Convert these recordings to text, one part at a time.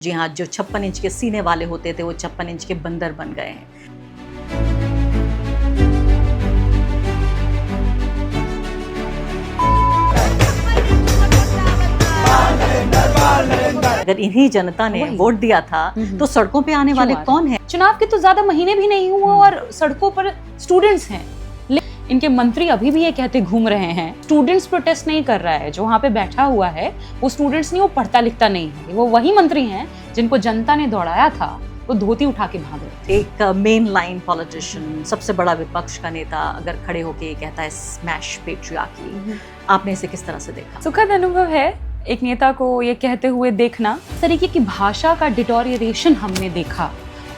जी हाँ, जो 56 इंच के सीने वाले होते थे वो 56 इंच के बंदर बन गए हैं। अगर इन्हीं जनता ने वोट दिया था तो सड़कों पे आने वाले कौन हैं? चुनाव के तो ज्यादा महीने भी नहीं हुए और सड़कों पर स्टूडेंट्स हैं। इनके मंत्री अभी भी ये कहते घूम रहे हैं स्टूडेंट्स प्रोटेस्ट नहीं कर रहा है। जो वहाँ पे बैठा हुआ है वो स्टूडेंट्स नहीं, वो पढ़ता लिखता नहीं है। वो वही मंत्री हैं जिनको जनता ने दौड़ाया था, वो धोती उठा के भाग रहे थे। एक मेन लाइन पॉलिटिशियन, सबसे बड़ा विपक्ष का नेता अगर खड़े होके ये कहता है स्मैश पेट्रियार्की, आपने इसे किस तरह से देखा? सुखद अनुभव है एक नेता को ये कहते हुए देखना। इस तरीके की भाषा का डिटोरिएशन हमने देखा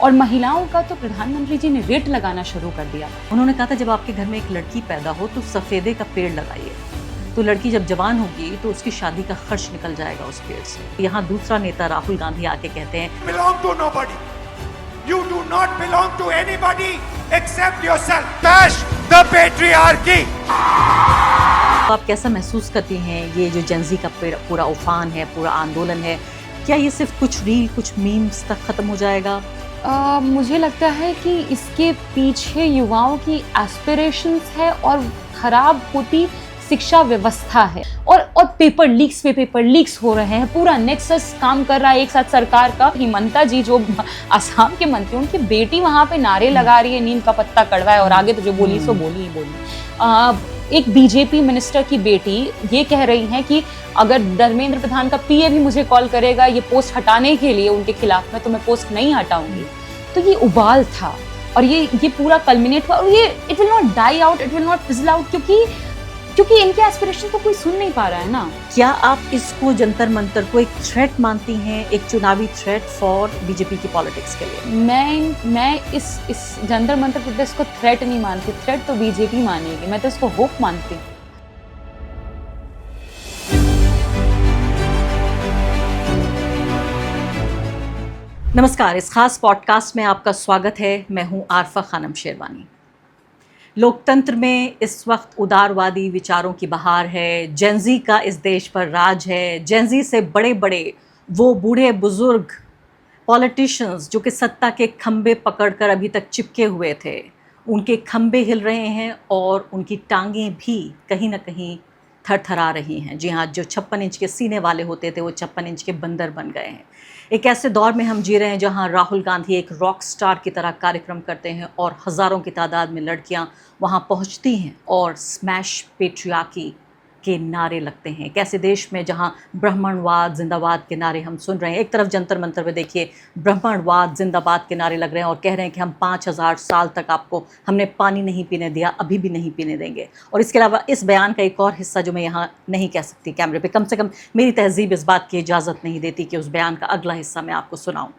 और महिलाओं का तो प्रधानमंत्री जी ने रेट लगाना शुरू कर दिया। उन्होंने कहा था जब आपके घर में एक लड़की पैदा हो तो सफेदे का पेड़ लगाइए, तो लड़की जब जवान होगी तो उसकी शादी का खर्च निकल जाएगा उस पेड़ से। यहाँ दूसरा नेता राहुल गांधी आके कहते हैं belong to nobody. You do not belong to anybody except yourself. Smash the patriarchy. तो आप कैसा महसूस करती हैं ये जो जेंजी का पूरा उफान है, पूरा आंदोलन है, क्या ये सिर्फ कुछ रील, कुछ मीम्स तक खत्म हो जाएगा? मुझे लगता है कि इसके पीछे युवाओं की एस्पिरेशंस है और खराब होती शिक्षा व्यवस्था है और पेपर लीक्स हो रहे हैं। पूरा नेक्सस काम कर रहा है एक साथ सरकार का। हिमंता जी जो आसाम के मंत्री, उनकी बेटी वहां पे नारे लगा रही है नीम का पत्ता कड़वा है और आगे तो जो बोली सो बोली ही बोली। एक बीजेपी मिनिस्टर की बेटी ये कह रही है कि अगर धर्मेंद्र प्रधान का पीए भी मुझे कॉल करेगा ये पोस्ट हटाने के लिए उनके खिलाफ में, तो मैं पोस्ट नहीं हटाऊंगी। तो ये उबाल था और ये पूरा कल्मिनेट हुआ और ये it will not die out, it will not fizzle out, क्योंकि इनके एस्पिरेशन को कोई सुन नहीं पा रहा है ना। क्या आप इसको जंतर मंतर को एक थ्रेट मानती हैं, एक चुनावी थ्रेट फॉर बीजेपी की पॉलिटिक्स के लिए? मैं इस जंतर मंतर प्रोटेस्ट को थ्रेट नहीं मानती। थ्रेट तो बीजेपी मानेगी, मैं तो इसको होप मानती हूँ। नमस्कार, इस खास पॉडकास्ट में आपका स्वागत है। मैं हूँ आरफा खानम शेरवानी। लोकतंत्र में इस वक्त उदारवादी विचारों की बहार है। जेंजी का इस देश पर राज है। जेंजी से बड़े बड़े वो बूढ़े बुजुर्ग पॉलिटिशियंस जो कि सत्ता के खंबे पकड़कर अभी तक चिपके हुए थे, उनके खंबे हिल रहे हैं और उनकी टांगें भी कहीं ना कहीं थरथरा रही हैं। जी हाँ, जो 56 इंच के सीने वाले होते थे वो 56 इंच के बंदर बन गए हैं। एक ऐसे दौर में हम जी रहे हैं जहां राहुल गांधी एक रॉक स्टार की तरह कार्यक्रम करते हैं और हज़ारों की तादाद में लड़कियां वहां पहुंचती हैं और स्मैश पेट्रियार्की के नारे लगते हैं। एक ऐसे देश में जहां ब्राह्मणवाद जिंदाबाद के नारे हम सुन रहे हैं। एक तरफ जंतर मंतर में देखिए ब्राह्मणवाद जिंदाबाद के नारे लग रहे हैं और कह रहे हैं कि हम 5000 साल तक आपको हमने पानी नहीं पीने दिया, अभी भी नहीं पीने देंगे। और इसके अलावा इस बयान का एक और हिस्सा जो मैं यहाँ नहीं कह सकती कैमरे पे, कम से कम मेरी तहजीब इस बात की इजाज़त नहीं देती कि उस बयान का अगला हिस्सा मैं आपको सुनाऊँ।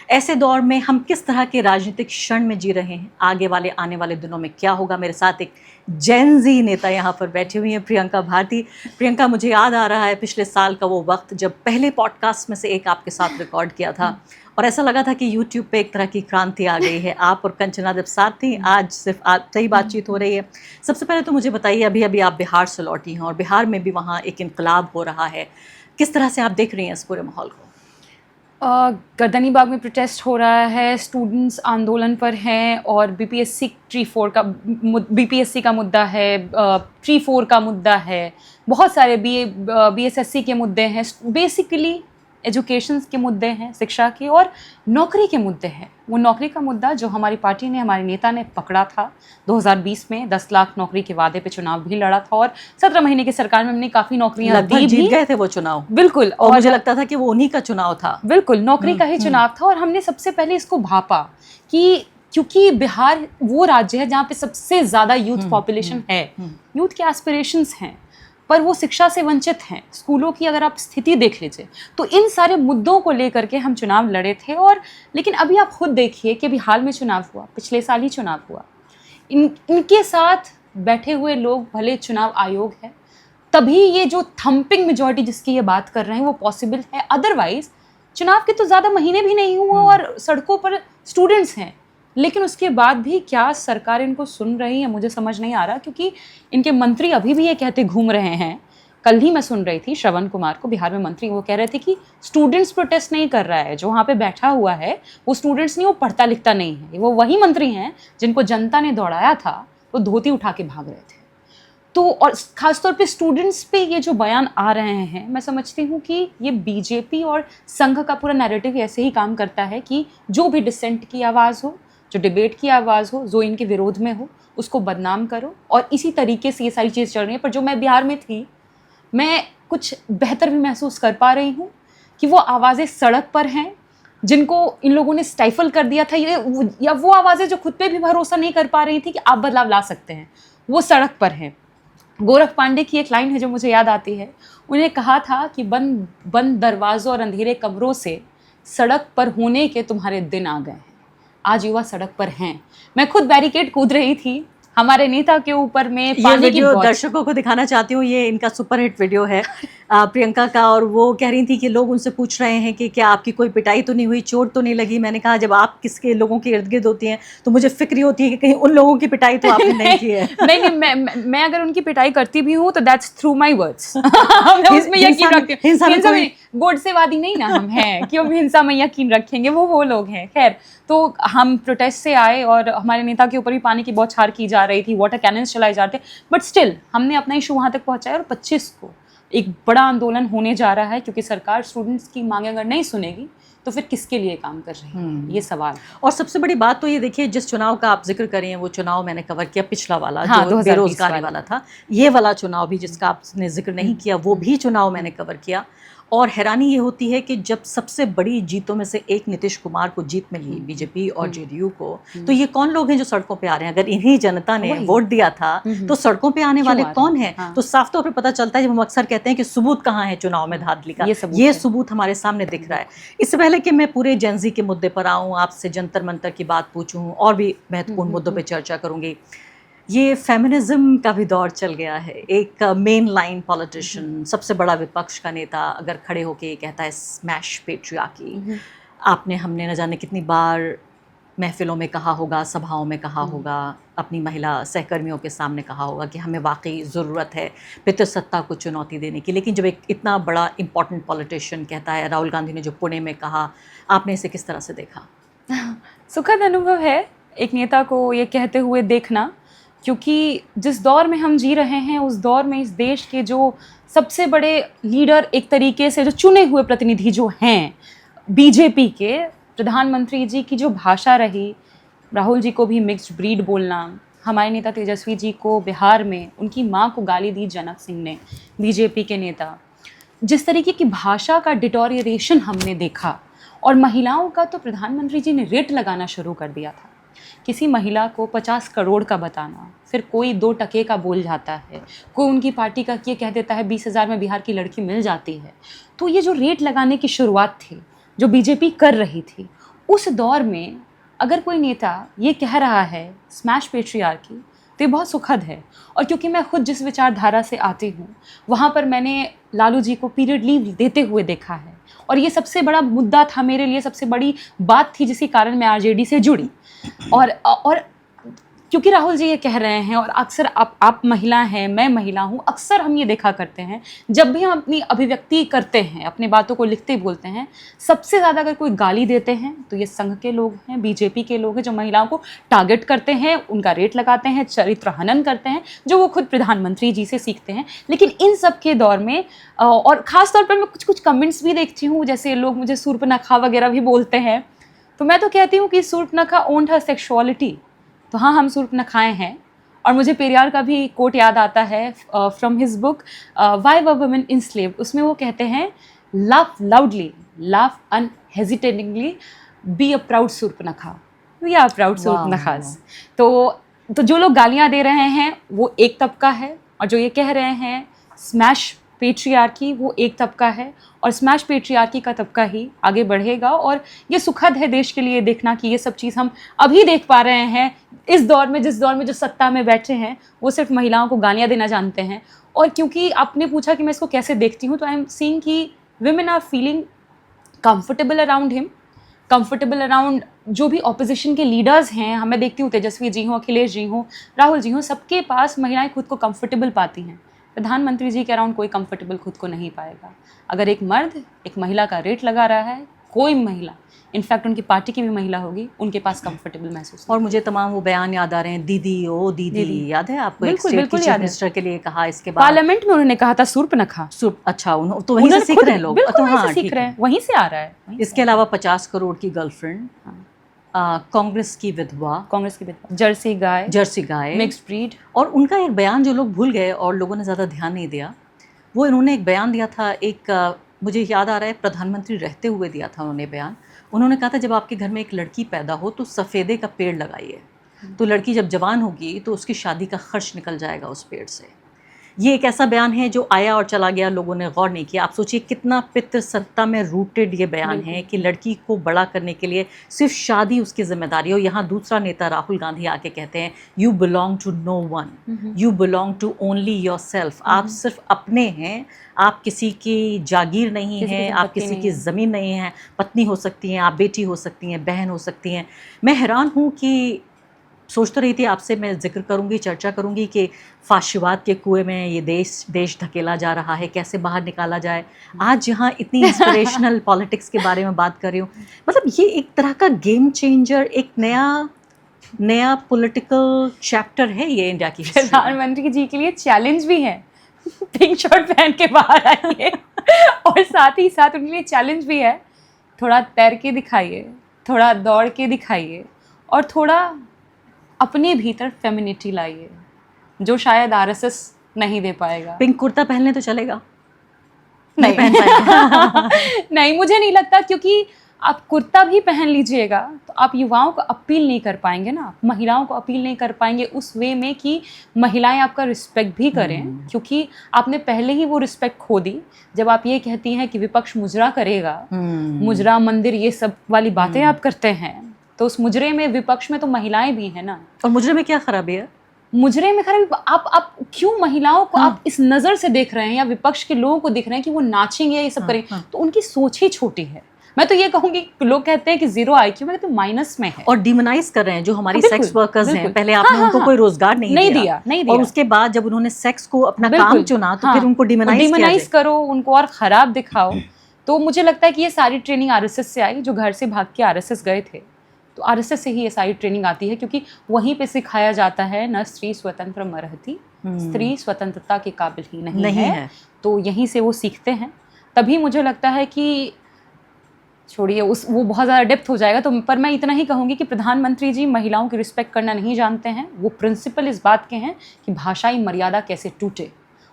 ऐसे दौर में हम किस तरह के राजनीतिक क्षण में जी रहे हैं, आने वाले दिनों में क्या होगा? मेरे साथ एक जेंजी नेता यहाँ पर बैठी हुई हैं, प्रियंका भारती। प्रियंका, मुझे याद आ रहा है पिछले साल का वो वक्त जब पहले पॉडकास्ट में से एक आपके साथ रिकॉर्ड किया था और ऐसा लगा था कि यूट्यूब पे एक तरह की क्रांति आ गई है। आप और कंचना जब साथ थी, आज सिर्फ आपसे ही बातचीत हो रही है। सबसे पहले तो मुझे बताइए, अभी आप बिहार से लौटी हैं और बिहार में भी वहाँ एक इनकलाब हो रहा है। किस तरह से आप देख रही हैं इस पूरे माहौल को? गर्दनी बाग में प्रोटेस्ट हो रहा है, स्टूडेंट्स आंदोलन पर हैं और बीपीएससी का मुद्दा है, ट्री 4 का मुद्दा है, बहुत सारे बीएसएससी के मुद्दे हैं। बेसिकली एजुकेशन के मुद्दे हैं, शिक्षा के, और नौकरी के मुद्दे हैं। वो नौकरी का मुद्दा जो हमारी पार्टी ने, हमारे नेता ने पकड़ा था 2020 में, 10 लाख नौकरी के वादे पे चुनाव भी लड़ा था और 17 महीने की सरकार में हमने काफ़ी नौकरियां दी भी। जीत गए थे वो चुनाव, बिल्कुल। और मुझे लगता था कि वो उन्हीं का चुनाव था। बिल्कुल, नौकरी का ही चुनाव था। और हमने सबसे पहले इसको भापा कि क्योंकि बिहार वो राज्य है जहाँ पे सबसे ज़्यादा यूथ पॉपुलेशन है, यूथ के एस्पिरेशंस हैं, पर वो शिक्षा से वंचित हैं। स्कूलों की अगर आप स्थिति देख लीजिए तो इन सारे मुद्दों को लेकर के हम चुनाव लड़े थे। और लेकिन अभी आप खुद देखिए कि अभी हाल में चुनाव हुआ, पिछले साल ही चुनाव हुआ। इनके साथ बैठे हुए लोग भले चुनाव आयोग है, तभी ये जो थम्पिंग मेजॉरिटी जिसकी ये बात कर रहे हैं वो पॉसिबल है। अदरवाइज चुनाव के तो ज़्यादा महीने भी नहीं हुए और सड़कों पर स्टूडेंट्स हैं, लेकिन उसके बाद भी क्या सरकार इनको सुन रही है मुझे समझ नहीं आ रहा। क्योंकि इनके मंत्री अभी भी ये कहते घूम रहे हैं कल ही मैं सुन रही थी श्रवण कुमार को, बिहार में मंत्री, वो कह रहे थे कि स्टूडेंट्स प्रोटेस्ट नहीं कर रहा है, जो वहाँ पे बैठा हुआ है वो स्टूडेंट्स नहीं, वो पढ़ता लिखता नहीं है, वो वही मंत्री हैं जिनको जनता ने दौड़ाया था, वो धोती उठा के भाग रहे थे। तो और ख़ासतौर पे स्टूडेंट्स पे ये जो बयान आ रहे हैं, मैं समझती हूँ कि ये बीजेपी और संघ का पूरा नैरेटिव ऐसे ही काम करता है कि जो भी डिसेंट की आवाज़ हो, जो डिबेट की आवाज़ हो, जो इनके विरोध में हो, उसको बदनाम करो, और इसी तरीके से ये सारी चीज़ चल रही है। पर जो मैं बिहार में थी, मैं कुछ बेहतर भी महसूस कर पा रही हूँ कि वो आवाज़ें सड़क पर हैं जिनको इन लोगों ने स्टाइफल कर दिया था, या वो आवाज़ें जो खुद पे भी भरोसा नहीं कर पा रही थी कि आप बदलाव ला सकते हैं, वो सड़क पर हैं। गोरख पांडे की एक लाइन है जो मुझे याद आती है, उन्हें कहा था कि बंद दरवाज़ों और अंधेरे कमरों से सड़क पर होने के तुम्हारे दिन आ गए हैं। आज युवा सड़क पर हैं। मैं खुद बैरिकेड कूद रही थी हमारे नेता के ऊपर में, ये पानी की वीडियो बॉटल। दर्शकों को दिखाना चाहती हूँ, ये इनका सुपरहिट वीडियो है प्रियंका का, और वो कह रही थी कि लोग उनसे पूछ रहे हैं कि क्या आपकी कोई पिटाई तो नहीं हुई, चोट तो नहीं लगी। मैंने कहा जब आप किसके लोगों के इर्द गिर्द होती हैं तो मुझे फिक्र होती है कि कहीं उन लोगों की पिटाई तो आपने नहीं की है। नहीं, मैं अगर उनकी पिटाई करती भी हूँ तो दैट्स थ्रू माय वर्ड्स। मैं उसमें यकीन रखती हूँ। हिंसा में गोडसेवादी नहीं ना हम हैं कि हम हिंसा में यकीन रखेंगे, वो लोग हैं। खैर, तो हम प्रोटेस्ट से आए और हमारे नेता के ऊपर भी पानी की बौछार की जा रही थी, वाटर कैनन्स चलाए जा रहे थे, बट स्टिल हमने अपना इशू वहाँ तक पहुँचाया और 25 को एक बड़ा आंदोलन होने जा रहा है, क्योंकि सरकार स्टूडेंट्स की मांगे अगर नहीं सुनेगी तो फिर किसके लिए काम कर रही है, ये सवाल। और सबसे बड़ी बात तो ये देखिए, जिस चुनाव का आप जिक्र कर रही हैं वो चुनाव मैंने कवर किया, पिछला वाला, हाँ, जो 2020 बेरोजगारी वाला था। ये वाला चुनाव भी जिसका आपने जिक्र नहीं किया, वो भी चुनाव मैंने कवर किया। और हैरानी ये होती है कि जब सबसे बड़ी जीतों में से एक नीतीश कुमार को जीत मिली, बीजेपी और जेडीयू को, तो ये कौन लोग हैं जो सड़कों पे आ रहे हैं? अगर इन्हीं जनता ने वोट दिया था तो सड़कों पे आने वाले कौन हैं? हाँ। तो साफ तौर पे पता चलता है, जब हम अक्सर कहते हैं कि सबूत कहाँ है चुनाव में धांधली का, ये सबूत हमारे सामने दिख रहा है। इससे पहले कि मैं पूरे जेनजी के मुद्दे पर आऊँ, आपसे जंतर मंतर की बात पूछूं और भी महत्वपूर्ण मुद्दों पर चर्चा करूंगी, ये फेमिनिज्म का भी दौर चल गया है। एक मेन लाइन पॉलिटिशियन, सबसे बड़ा विपक्ष का नेता अगर खड़े होके कहता है स्मैश पेट्रियार्की, आपने हमने न जाने कितनी बार महफिलों में कहा होगा, सभाओं में कहा होगा, अपनी महिला सहकर्मियों के सामने कहा होगा कि हमें वाकई ज़रूरत है पितृसत्ता को चुनौती देने की। लेकिन जब एक इतना बड़ा इम्पॉर्टेंट पॉलिटिशियन कहता है, राहुल गांधी ने जो पुणे में कहा, आपने इसे किस तरह से देखा? सुखद अनुभव है एक नेता को ये कहते हुए देखना, क्योंकि जिस दौर में हम जी रहे हैं उस दौर में इस देश के जो सबसे बड़े लीडर, एक तरीके से जो चुने हुए प्रतिनिधि जो हैं बीजेपी के, प्रधानमंत्री जी की जो भाषा रही, राहुल जी को भी मिक्स्ड ब्रीड बोलना, हमारे नेता तेजस्वी जी को बिहार में उनकी मां को गाली दी जनक सिंह ने, बीजेपी के नेता, जिस तरीके की भाषा का डिटोरिएशन हमने देखा। और महिलाओं का तो प्रधानमंत्री जी ने रेट लगाना शुरू कर दिया था। किसी महिला को 50 करोड़ का बताना, फिर कोई 2 टके का बोल जाता है, कोई उनकी पार्टी का ये कह देता है 20,000 में बिहार की लड़की मिल जाती है। तो ये जो रेट लगाने की शुरुआत थी जो बीजेपी कर रही थी, उस दौर में अगर कोई नेता ये कह रहा है स्मैश पेट्रियार्की, तो ये बहुत सुखद है। और क्योंकि मैं खुद जिस विचारधारा से आती हूँ, वहाँ पर मैंने लालू जी को पीरियड लीव देते हुए देखा है, और ये सबसे बड़ा मुद्दा था मेरे लिए, सबसे बड़ी बात थी जिसके कारण मैं आरजेडी से जुड़ी। और क्योंकि राहुल जी ये कह रहे हैं, और अक्सर आप महिला हैं, मैं महिला हूँ, अक्सर हम ये देखा करते हैं जब भी हम अपनी अभिव्यक्ति करते हैं, अपनी बातों को लिखते बोलते हैं, सबसे ज़्यादा अगर कोई गाली देते हैं तो ये संघ के लोग हैं, बीजेपी के लोग हैं, जो महिलाओं को टारगेट करते हैं, उनका रेट लगाते हैं, चरित्र हनन करते हैं, जो वो खुद प्रधानमंत्री जी से सीखते हैं। लेकिन इन सब के दौर में और ख़ास तौर पर मैं कुछ कमेंट्स भी देखती हूँ, जैसे लोग मुझे सूर्पनखा वगैरह भी बोलते हैं, तो मैं तो कहती हूँ कि सूर्पनखा ओन्ड हर सेक्सुअलिटी। तो हाँ, हम सूर्पनखाएँ हैं। और मुझे पेरियार का भी कोट याद आता है from his book why were women enslaved. उसमें वो कहते हैं, love loudly, love unhesitatingly, be a proud Surpanakha, we are proud Surpanakhas. तो जो लोग गालियाँ दे रहे हैं वो एक तबका है, और जो ये कह रहे हैं स्मैश पेट्रियार्की, वो एक तबका है, और स्मैश पेट्रियार्की का तबका ही आगे बढ़ेगा। और ये सुखद है देश के लिए देखना कि ये सब चीज़ हम अभी देख पा रहे हैं इस दौर में, जिस दौर में जो सत्ता में बैठे हैं वो सिर्फ महिलाओं को गालियाँ देना जानते हैं। और क्योंकि आपने पूछा कि मैं इसको कैसे देखती हूँ, तो आई एम सीइंग कि women are feeling comfortable around him, comfortable around जो भी ऑपोजिशन के लीडर्स हैं। हमें देखती हूँ तेजस्वी जी हों, अखिलेश जी हों, राहुल जी हों, सबके पास महिलाएं खुद को कंफर्टेबल पाती हैं। प्रधानमंत्री जी के अराउंड कोई कंफर्टेबल खुद को नहीं पाएगा। अगर एक मर्द एक महिला का रेट लगा रहा है, कोई महिला, इनफैक्ट उनकी पार्टी की भी महिला होगी, उनके पास कंफर्टेबल महसूस और मुझे तमाम वो बयान याद आ रहे हैं, दीदी ओ दीदी, याद है आपको? बिल्कुल, एक बिल्कुल स्टेट याद है। मिनिस्टर के लिए कहा, इसके बाद पार्लियामेंट में उन्होंने कहा था सूर्पनखा। अच्छा, तो वहीं से सीख रहे हैं लोग। बिल्कुल तो वहीं हाँ, से सीख ठीक रहे है। हैं, वहीं से आ रहा है। इसके अलावा 50 करोड़ की गर्लफ्रेंड, कांग्रेस की विधवा, कांग्रेस की जर्सी गाय, जर्सी गाय, मिक्स्ड ब्रीड। और उनका एक बयान जो लोग भूल गए और लोगों ने ज़्यादा ध्यान नहीं दिया, वो इन्होंने एक बयान दिया था, मुझे याद आ रहा है प्रधानमंत्री रहते हुए दिया था उन्होंने बयान। उन्होंने कहा था जब आपके घर में एक लड़की पैदा हो तो सफ़ेदे का पेड़ लगाइए, तो लड़की जब जवान होगी तो उसकी शादी का खर्च निकल जाएगा उस पेड़ से। ये एक ऐसा बयान है जो आया और चला गया, लोगों ने गौर नहीं किया। आप सोचिए कितना पितृसत्ता में रूटेड ये बयान है कि लड़की को बड़ा करने के लिए सिर्फ शादी उसकी जिम्मेदारी हो। यहाँ दूसरा नेता राहुल गांधी आके कहते हैं you belong to no one, you belong to only yourself. आप सिर्फ अपने हैं, आप किसी की जागीर नहीं हैं, आप किसी की ज़मीन नहीं हैं। पत्नी हो सकती हैं, आप बेटी हो सकती हैं, बहन हो सकती हैं। मैं हैरान हूँ कि सोच तो रही थी आपसे मैं जिक्र करूंगी, चर्चा करूंगी कि फाशिवाद के कुएं में ये देश धकेला जा रहा है, कैसे बाहर निकाला जाए। आज यहाँ इतनी इंस्पिरेशनल पॉलिटिक्स के बारे में बात कर रही हूँ। मतलब ये एक तरह का गेम चेंजर, एक नया पॉलिटिकल चैप्टर है ये इंडिया की हिस्ट्री में। प्रधानमंत्री जी के लिए चैलेंज भी है, पिंक शर्ट पहन के बाहर आइए और साथ ही साथ उनके लिए चैलेंज भी है, थोड़ा तैर के दिखाइए, थोड़ा दौड़ के दिखाइए और थोड़ा अपने भीतर फेमिनिटी लाइए, जो शायद आरएसएस नहीं दे पाएगा। पिंक कुर्ता पहनने तो चलेगा? नहीं पहन पाएगा। नहीं, मुझे नहीं लगता, क्योंकि आप कुर्ता भी पहन लीजिएगा तो आप युवाओं को अपील नहीं कर पाएंगे ना, महिलाओं को अपील नहीं कर पाएंगे उस वे में कि महिलाएं आपका रिस्पेक्ट भी करें, क्योंकि आपने पहले ही वो रिस्पेक्ट खो दी जब आप ये कहती हैं कि विपक्ष मुजरा करेगा, मुजरा मंदिर, ये सब वाली बातें आप करते हैं। तो उस मुजरे में, विपक्ष में तो महिलाएं भी हैं ना। और मुजरे में क्या खराबी है? मुजरे में खराबी, आप क्यों महिलाओं को आप इस नज़र से देख रहे हैं, या विपक्ष के लोगों को देख रहे हैं कि वो नाचेंगे, ये सब करेंगे, तो उनकी सोच ही छोटी है। मैं तो ये कहूँगी, लोग कहते हैं कि जीरो IQ, मैं कहती हूँ माइनस में है। और डिमोनाइज कर रहे हैं जो हमारी बिल्कुल, सेक्स वर्कर्स हैं। बिल्कुल। पहले आपने उनको कोई रोजगार नहीं दिया, और उसके बाद जब उन्होंने सेक्स को अपना काम चुना तो फिर उनको डिमोनाइज करो, उनको और खराब दिखाओ। तो मुझे लगता है कि ये सारी ट्रेनिंग आरएसएस से आई, जो घर से भाग के आरएसएस गए थे, तो आरएसएस से ही ये सारी ट्रेनिंग आती है, क्योंकि वहीं पे सिखाया जाता है न स्त्री स्वतंत्र मरहती, स्त्री स्वतंत्रता के काबिल ही नहीं है। तो यहीं से वो सीखते हैं। तभी मुझे लगता है कि छोड़िए वो बहुत ज़्यादा डेप्थ हो जाएगा, तो पर मैं इतना ही कहूँगी कि प्रधानमंत्री जी महिलाओं की रिस्पेक्ट करना नहीं जानते हैं। वो प्रिंसिपल इस बात के हैं कि भाषाई मर्यादा कैसे टूटे,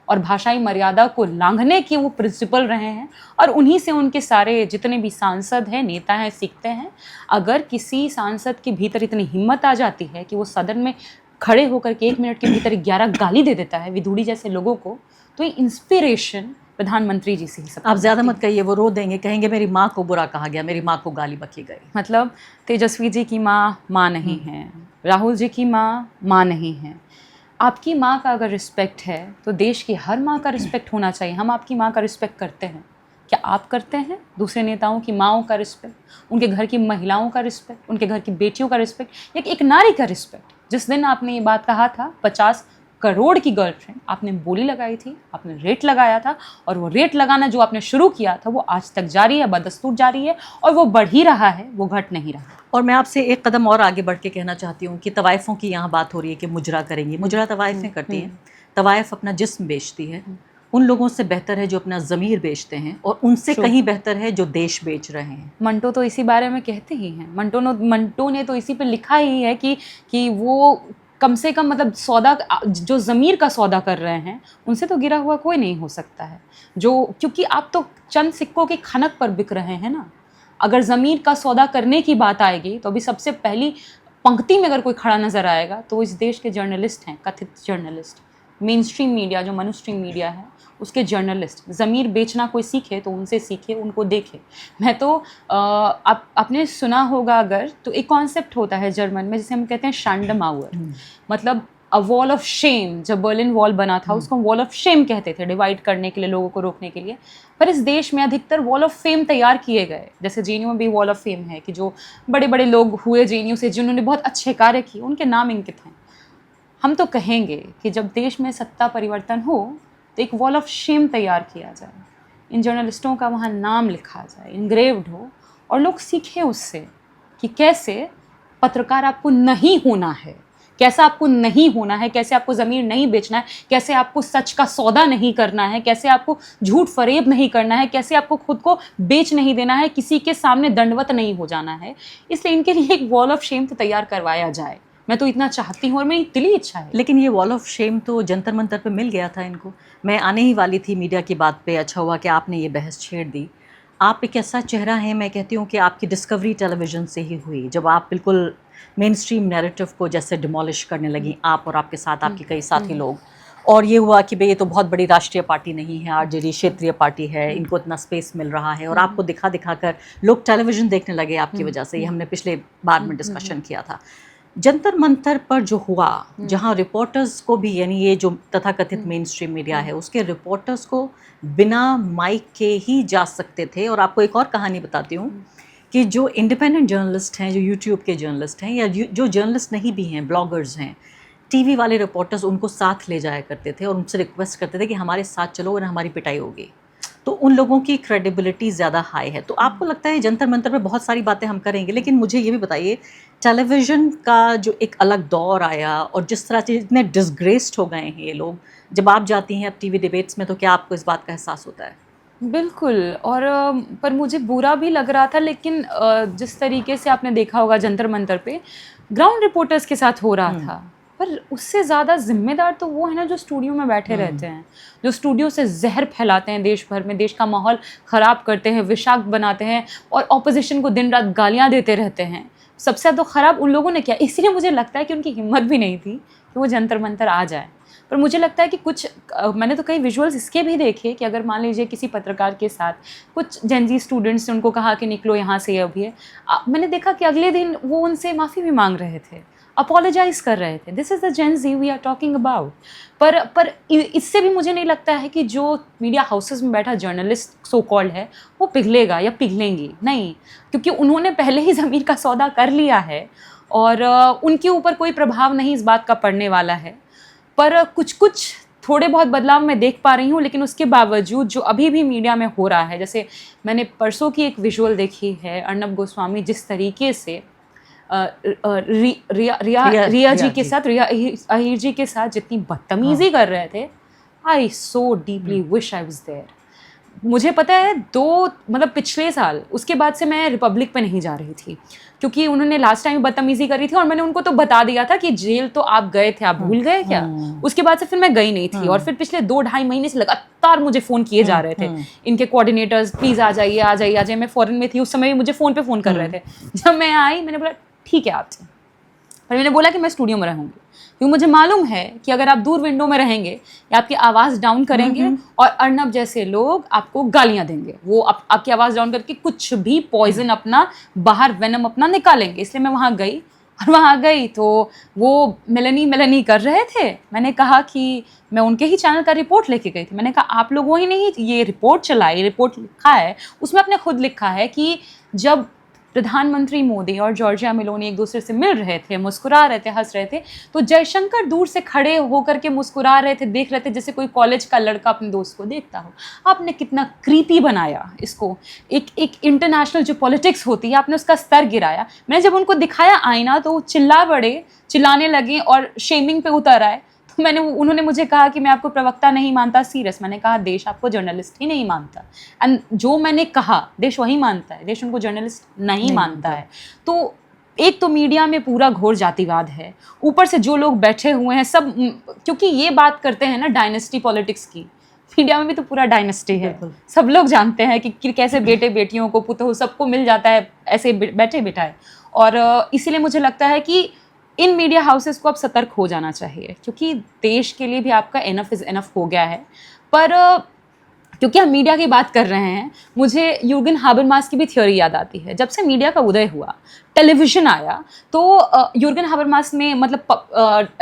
और भाषाई मर्यादा को लांघने के वो प्रिंसिपल रहे हैं, और उन्हीं से उनके सारे जितने भी सांसद हैं, नेता हैं, सीखते हैं। अगर किसी सांसद के भीतर इतनी हिम्मत आ जाती है कि वो सदन में खड़े होकर के 1 मिनट के भीतर 11 गाली दे देता है विधूड़ी जैसे लोगों को, तो ये इंस्पिरेशन प्रधानमंत्री जी से ही सब। आप ज़्यादा मत कहिए, वो रो देंगे, कहेंगे मेरी माँ को बुरा कहा गया, मेरी माँ को गाली बकी गई। मतलब तेजस्वी जी की माँ नहीं है, राहुल जी की माँ नहीं है। आपकी माँ का अगर रिस्पेक्ट है तो देश की हर माँ का रिस्पेक्ट होना चाहिए। हम आपकी माँ का रिस्पेक्ट करते हैं, क्या आप करते हैं दूसरे नेताओं की माँओं का रिस्पेक्ट, उनके घर की महिलाओं का रिस्पेक्ट, उनके घर की बेटियों का रिस्पेक्ट, एक नारी का रिस्पेक्ट? जिस दिन आपने ये बात कहा था 50 करोड़ की गर्लफ्रेंड, आपने बोली लगाई थी, आपने रेट लगाया था, और वो रेट लगाना जो आपने शुरू किया था वो आज तक जारी है, बदस्तूर जारी है, और वो बढ़ ही रहा है, वो घट नहीं रहा। और मैं आपसे एक कदम और आगे बढ़ के कहना चाहती हूँ कि तवाइफ़ों की यहाँ बात हो रही है कि मुजरा करेंगी। मुजरा तवाइफ़ें करती हैं, तवाइफ अपना जिस्म बेचती है। उन लोगों से बेहतर है जो अपना ज़मीर बेचते हैं, और उनसे कहीं बेहतर है जो देश बेच रहे हैं। मंटो तो इसी बारे में कहते ही हैं। मंटो ने तो इसी पे लिखा ही है कि वो कम से कम मतलब सौदा, जो ज़मीर का सौदा कर रहे हैं, उनसे तो गिरा हुआ कोई नहीं हो सकता है। क्योंकि आप तो चंद सिक्कों की खनक पर बिक रहे हैं ना। अगर ज़मीर का सौदा करने की बात आएगी तो अभी सबसे पहली पंक्ति में अगर कोई खड़ा नज़र आएगा तो इस देश के जर्नलिस्ट हैं, कथित जर्नलिस्ट, मेन स्ट्रीम मीडिया जो मनु स्ट्रीम मीडिया है उसके जर्नलिस्ट। ज़मीर बेचना कोई सीखे तो उनसे सीखे, उनको देखे। मैं तो आपने सुना होगा अगर, तो एक कॉन्सेप्ट होता है जर्मन में जिसे हम कहते हैं शांडमाउअर, मतलब अ वॉल ऑफ शेम। जब बर्लिन वॉल बना था उसको वॉल ऑफ शेम कहते थे, डिवाइड करने के लिए, लोगों को रोकने के लिए। पर इस देश में अधिकतर वॉल ऑफ फेम तैयार किए गए। जैसे जेएनयू में भी वॉल ऑफ फेम है कि जो बड़े बड़े लोग हुए जेएनयू से, जिन्होंने बहुत अच्छे कार्य किए, उनके नाम अंकित हैं। हम तो कहेंगे कि जब देश में सत्ता परिवर्तन हो तो एक वॉल ऑफ शेम तैयार किया जाए, इन जर्नलिस्टों का वहाँ नाम लिखा जाए, इनग्रेव्ड हो, और लोग सीखें उससे कि कैसे पत्रकार आपको नहीं होना है, कैसा आपको नहीं होना है, कैसे आपको ज़मीर नहीं बेचना है, कैसे आपको सच का सौदा नहीं करना है, कैसे आपको झूठ फरेब नहीं करना है, कैसे आपको खुद को बेच नहीं देना है, किसी के सामने दंडवत नहीं हो जाना है। इसलिए इनके लिए एक वॉल ऑफ शेम तो तैयार करवाया जाए। मैं तो इतना चाहती हूँ और मेरी दिली इच्छा है। लेकिन ये वॉल ऑफ शेम तो जंतर मंतर पे मिल गया था इनको। मैं आने ही वाली थी मीडिया की बात पे, अच्छा हुआ कि आपने ये बहस छेड़ दी। आप एक ऐसा चेहरा है, मैं कहती हूँ कि आपकी डिस्कवरी टेलीविज़न से ही हुई, जब आप बिल्कुल मेन स्ट्रीम नैरेटिव को जैसे डिमोलिश करने लगी, आप और आपके साथ आपके कई साथी लोग। और ये हुआ कि भाई ये तो बहुत बड़ी राष्ट्रीय पार्टी नहीं है, आरजेडी क्षेत्रीय पार्टी है, इनको इतना स्पेस मिल रहा है, और आपको दिखा दिखा कर लोग टेलीविज़न देखने लगे आपकी वजह से। ये हमने पिछले बार में डिस्कशन किया था। जंतर मंतर पर जो हुआ, जहां रिपोर्टर्स को भी, यानी ये जो तथाकथित मेन स्ट्रीम मीडिया है, उसके रिपोर्टर्स को बिना माइक के ही जा सकते थे। और आपको एक और कहानी बताती हूँ कि जो इंडिपेंडेंट जर्नलिस्ट हैं, जो यूट्यूब के जर्नलिस्ट हैं, या जो जर्नलिस्ट नहीं भी हैं, ब्लॉगर्स हैं, टीवी वाले रिपोर्टर्स उनको साथ ले जाया करते थे और उनसे रिक्वेस्ट करते थे कि हमारे साथ चलो वरना हमारी पिटाई होगी। तो उन लोगों की क्रेडिबिलिटी ज़्यादा हाई है। तो आपको लगता है जंतर मंतर पे बहुत सारी बातें हम करेंगे, लेकिन मुझे ये भी बताइए, टेलीविज़न का जो एक अलग दौर आया और जिस तरह से इतने डिसग्रेस्ड हो गए हैं ये लोग, जब आप जाती हैं अब टीवी डिबेट्स में, तो क्या आपको इस बात का एहसास होता है? बिल्कुल। और पर मुझे बुरा भी लग रहा था, लेकिन जिस तरीके से आपने देखा होगा जंतर मंतर पे ग्राउंड रिपोर्टर्स के साथ हो रहा था, पर उससे ज़्यादा जिम्मेदार तो वो है ना जो स्टूडियो में बैठे रहते हैं, जो स्टूडियो से जहर फैलाते हैं देश भर में, देश का माहौल ख़राब करते हैं, विषाक्त बनाते हैं और ऑपोजिशन को दिन रात गालियाँ देते रहते हैं। सबसे ज़्यादा ख़राब उन लोगों ने किया। इसीलिए मुझे लगता है कि उनकी हिम्मत भी नहीं थी कि वो जंतर मंतर आ जाए। पर मुझे लगता है कि कुछ मैंने तो कई विजुअल्स इसके भी देखे कि अगर मान लीजिए किसी पत्रकार के साथ कुछ जेनजी स्टूडेंट्स ने उनको कहा कि निकलो यहाँ से अभी है, मैंने देखा कि अगले दिन वो उनसे माफ़ी भी मांग रहे थे, अपोलोजाइज कर रहे थे। This is the Gen Z we are talking about. पर इससे भी मुझे नहीं लगता है कि जो मीडिया हाउसेस में बैठा जर्नलिस्ट सो कॉल्ड है वो पिघलेगा या पिघलेंगी, नहीं, क्योंकि उन्होंने पहले ही ज़मीर का सौदा कर लिया है और उनके ऊपर कोई प्रभाव नहीं इस बात का पड़ने वाला है। पर कुछ थोड़े बहुत बदलाव मैं देख पा रही हूँ, लेकिन उसके बावजूद जो अभी भी मीडिया में हो रहा है, जैसे मैंने परसों की एक विजुअल देखी है, अर्नब गोस्वामी जिस तरीके से रिया जी के साथ, रिया अहीर जी के साथ जितनी बदतमीजी कर रहे थे, I so deeply wish I was there. मुझे पता है मतलब पिछले साल उसके बाद से मैं रिपब्लिक पे नहीं जा रही थी, क्योंकि उन्होंने लास्ट टाइम बदतमीजी करी थी और मैंने उनको तो बता दिया था कि जेल तो आप गए थे, आप भूल गए क्या। उसके बाद से फिर मैं गई नहीं थी और फिर पिछले 2-2.5 महीने से लगातार मुझे फ़ोन किए जा रहे थे इनके कोऑर्डिनेटर्स, प्लीज़ आ जाइए। मैं फ़ॉरेन में थी उस समय भी मुझे फ़ोन पे फ़ोन कर रहे थे। जब मैं आई मैंने बोला ठीक है आपसे, पर मैंने बोला कि मैं स्टूडियो में रहूँगी, क्योंकि मुझे मालूम है कि अगर आप दूर विंडो में रहेंगे या आपकी आवाज़ डाउन करेंगे और अर्नब जैसे लोग आपको गालियाँ देंगे, वो आपकी आवाज़ डाउन करके कुछ भी पॉइजन अपना बाहर वेनम अपना निकालेंगे। इसलिए मैं वहाँ गई और वहाँ गई तो वो मेलनी कर रहे थे। मैंने कहा कि मैं उनके ही चैनल का रिपोर्ट लेके गई थी। मैंने कहा आप लोगों ही नहीं ये रिपोर्ट चलाई, रिपोर्ट लिखा है, उसमें आपने खुद लिखा है कि जब प्रधानमंत्री मोदी और जॉर्जिया मेलोनी एक दूसरे से मिल रहे थे, मुस्कुरा रहे थे, हंस रहे थे, तो जयशंकर दूर से खड़े होकर के मुस्कुरा रहे थे, देख रहे थे जैसे कोई कॉलेज का लड़का अपने दोस्त को देखता हो। आपने कितना क्रीपी बनाया इसको, एक इंटरनेशनल जो पॉलिटिक्स होती है आपने उसका स्तर गिराया। मैंने जब उनको दिखाया आईना तो चिल्लाने लगे और शेमिंग पे उतर आए। तो उन्होंने मुझे कहा कि मैं आपको प्रवक्ता नहीं मानता, सीरियस। मैंने कहा देश आपको जर्नलिस्ट ही नहीं मानता, एंड जो मैंने कहा देश वही मानता है, देश उनको जर्नलिस्ट नहीं मानता है। तो एक तो मीडिया में पूरा घोर जातिवाद है, ऊपर से जो लोग बैठे हुए हैं सब, क्योंकि ये बात करते हैं ना डायनेस्टी पॉलिटिक्स की, मीडिया में भी तो पूरा डायनेस्टी है। सब लोग जानते हैं कि कैसे बेटे बेटियों को, पुतों सबको मिल जाता है ऐसे बैठे बिठाए। और इसीलिए मुझे लगता है कि इन मीडिया हाउसेस को अब सतर्क हो जाना चाहिए, क्योंकि देश के लिए भी आपका इनफ इज़ इनफ हो गया है। पर क्योंकि हम मीडिया की बात कर रहे हैं, मुझे यूर्गन हाबरमास की भी थ्योरी याद आती है। जब से मीडिया का उदय हुआ, टेलीविज़न आया, तो यूर्गन हाबरमास ने मतलब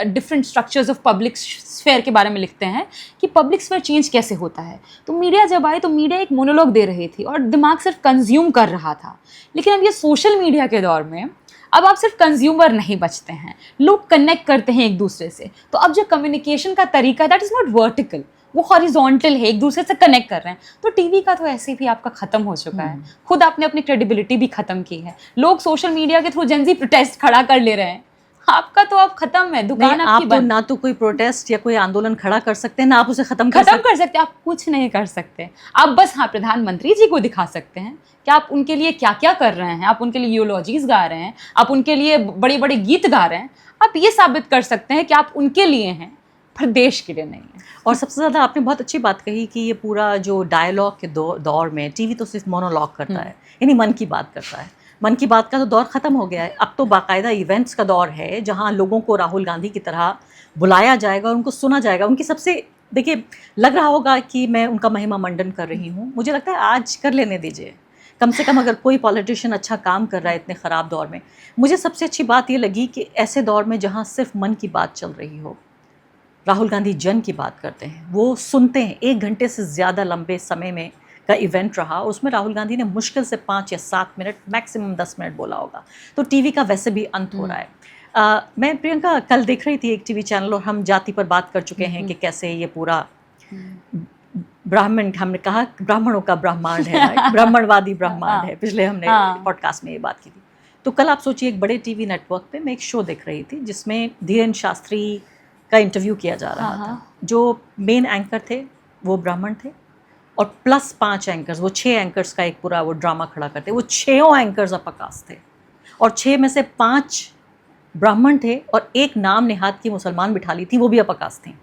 different structures of public sphere के बारे में लिखते हैं कि पब्लिक स्फेयर चेंज कैसे होता है। तो मीडिया जब आई तो मीडिया एक मोनोलॉग दे रही थी और दिमाग सिर्फ कंज्यूम कर रहा था। लेकिन अब ये सोशल मीडिया के दौर में अब आप सिर्फ कंज्यूमर नहीं बचते हैं, लोग कनेक्ट करते हैं एक दूसरे से। तो अब जो कम्युनिकेशन का तरीका है दैट इज़ नॉट वर्टिकल, वो हॉरिजॉन्टल है, एक दूसरे से कनेक्ट कर रहे हैं। तो टीवी का तो ऐसे भी आपका खत्म हो चुका है, खुद आपने अपनी क्रेडिबिलिटी भी खत्म की है। लोग सोशल मीडिया के थ्रू जेन ज़ी प्रोटेस्ट खड़ा कर ले रहे हैं, आपका तो अब खत्म है, दुकान नहीं, आपकी आप तो बंद। ना तो कोई प्रोटेस्ट या कोई आंदोलन खड़ा कर सकते हैं, ना आप उसे खत्म कर खत्म सकते कर सकते हैं, आप कुछ नहीं कर सकते। आप बस हाँ प्रधानमंत्री जी को दिखा सकते हैं कि आप उनके लिए क्या क्या कर रहे हैं, आप उनके लिए यूलॉजीज गा रहे हैं, आप उनके लिए बड़े बड़े गीत गा रहे हैं। आप ये साबित कर सकते हैं कि आप उनके लिए हैं, पर देश के लिए नहीं है। और सबसे ज़्यादा आपने बहुत अच्छी बात कही कि ये पूरा जो डायलॉग के दौर में टीवी तो सिर्फ मोनोलॉग करता है, यानी मन की बात करता है। मन की बात का तो दौर ख़त्म हो गया है, अब तो बाकायदा इवेंट्स का दौर है जहां लोगों को राहुल गांधी की तरह बुलाया जाएगा और उनको सुना जाएगा। उनकी सबसे, देखिए, लग रहा होगा कि मैं उनका महिमा मंडन कर रही हूँ, मुझे लगता है आज कर लेने दीजिए। कम से कम अगर कोई पॉलिटिशियन अच्छा काम कर रहा है इतने ख़राब दौर में, मुझे सबसे अच्छी बात ये लगी कि ऐसे दौर में जहाँ सिर्फ मन की बात चल रही हो, राहुल गांधी जन की बात करते हैं, वो सुनते हैं। 1 घंटे से ज़्यादा लंबे समय में का इवेंट रहा, उसमें राहुल गांधी ने मुश्किल से 5 या 7 मिनट, मैक्सिमम 10 मिनट बोला होगा। तो टीवी का वैसे भी अंत हो रहा है। मैं प्रियंका कल देख रही थी एक टीवी चैनल, और हम जाति पर बात कर चुके हैं कि कैसे ये पूरा ब्राह्मण, हमने कहा ब्राह्मणों का ब्रह्मांड है, right? ब्राह्मणवादी ब्रह्मांड है, पिछले हमने पॉडकास्ट में ये बात की थी। तो कल आप सोचिए एक बड़े टीवी नेटवर्क पे मैं एक शो देख रही थी जिसमें धीरेन्द्र शास्त्री का इंटरव्यू किया जा रहा था। जो मेन एंकर थे वो ब्राह्मण थे, और प्लस 5 एंकर्स, वो 6 एंकर्स का एक पूरा वो ड्रामा खड़ा करते। वो 6 एंकर्स अपकास्ट थे, और 6 में से 5 ब्राह्मण थे और एक नाम नेहात की मुसलमान बिठा ली थी, वो भी अपकास्ट थी।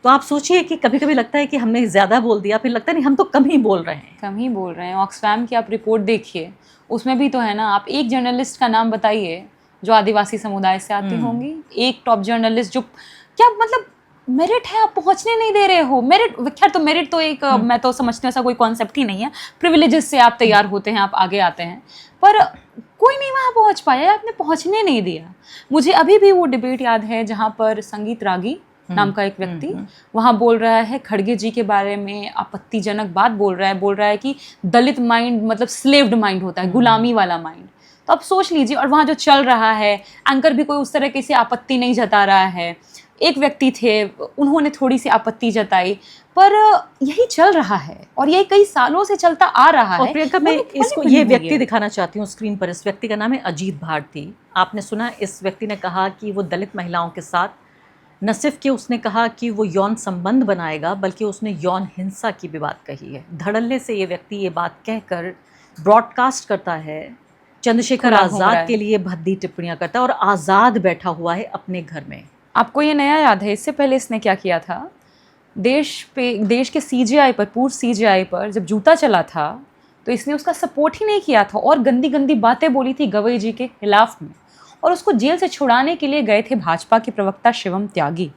तो आप सोचिए कि कभी कभी लगता है कि हमने ज़्यादा बोल दिया, फिर लगता है नहीं हम तो कम ही बोल रहे हैं। कम ही बोल रहे हैं। ऑक्सफैम की आप रिपोर्ट देखिए, उसमें भी तो है ना, आप एक जर्नलिस्ट का नाम बताइए जो आदिवासी समुदाय से आती होंगी, एक टॉप जर्नलिस्ट जो, क्या मतलब मेरिट है, आप पहुंचने नहीं दे रहे हो। मेरिट, खैर तो मेरिट तो एक मैं तो समझती हूँ ऐसा कोई कॉन्सेप्ट ही नहीं है, प्रिविलेजेस से आप तैयार होते हैं, आप आगे आते हैं, पर कोई नहीं वहाँ पहुँच पाया, आपने पहुँचने नहीं दिया। मुझे अभी भी वो डिबेट याद है जहाँ पर संगीत रागी नाम का एक व्यक्ति वहाँ बोल रहा है खड़गे जी के बारे में आपत्तिजनक बात बोल रहा है कि दलित माइंड मतलब स्लेव्ड माइंड होता है, गुलामी वाला माइंड। तो आप सोच लीजिए, और वहाँ जो चल रहा है, एंकर भी कोई उस तरह की आपत्ति नहीं जता रहा है। एक व्यक्ति थे, उन्होंने थोड़ी सी आपत्ति जताई, पर यही चल रहा है और यही कई सालों से चलता आ रहा है। और प्रियंका, मैं इसको ये व्यक्ति दिखाना चाहती हूँ स्क्रीन पर। इस व्यक्ति का नाम है अजीत भारती। आपने सुना, इस व्यक्ति ने कहा कि वो दलित महिलाओं के साथ न सिर्फ कि उसने कहा कि वो यौन संबंध बनाएगा, बल्कि उसने यौन हिंसा की भी बात कही है। धड़ल्ले से ये व्यक्ति ये बात कहकर ब्रॉडकास्ट करता है, चंद्रशेखर आज़ाद के लिए भद्दी टिप्पणियां करता है, और आज़ाद बैठा हुआ है अपने घर में। आपको ये नया याद है? इससे पहले इसने क्या किया था, देश के सीजेआई पर, पूर्व सीजेआई पर जब जूता चला था तो इसने उसका सपोर्ट ही नहीं किया था और गंदी गंदी बातें बोली थी गवई जी के खिलाफ में, और उसको जेल से छुड़ाने के लिए गए थे भाजपा के प्रवक्ता शिवम त्यागी।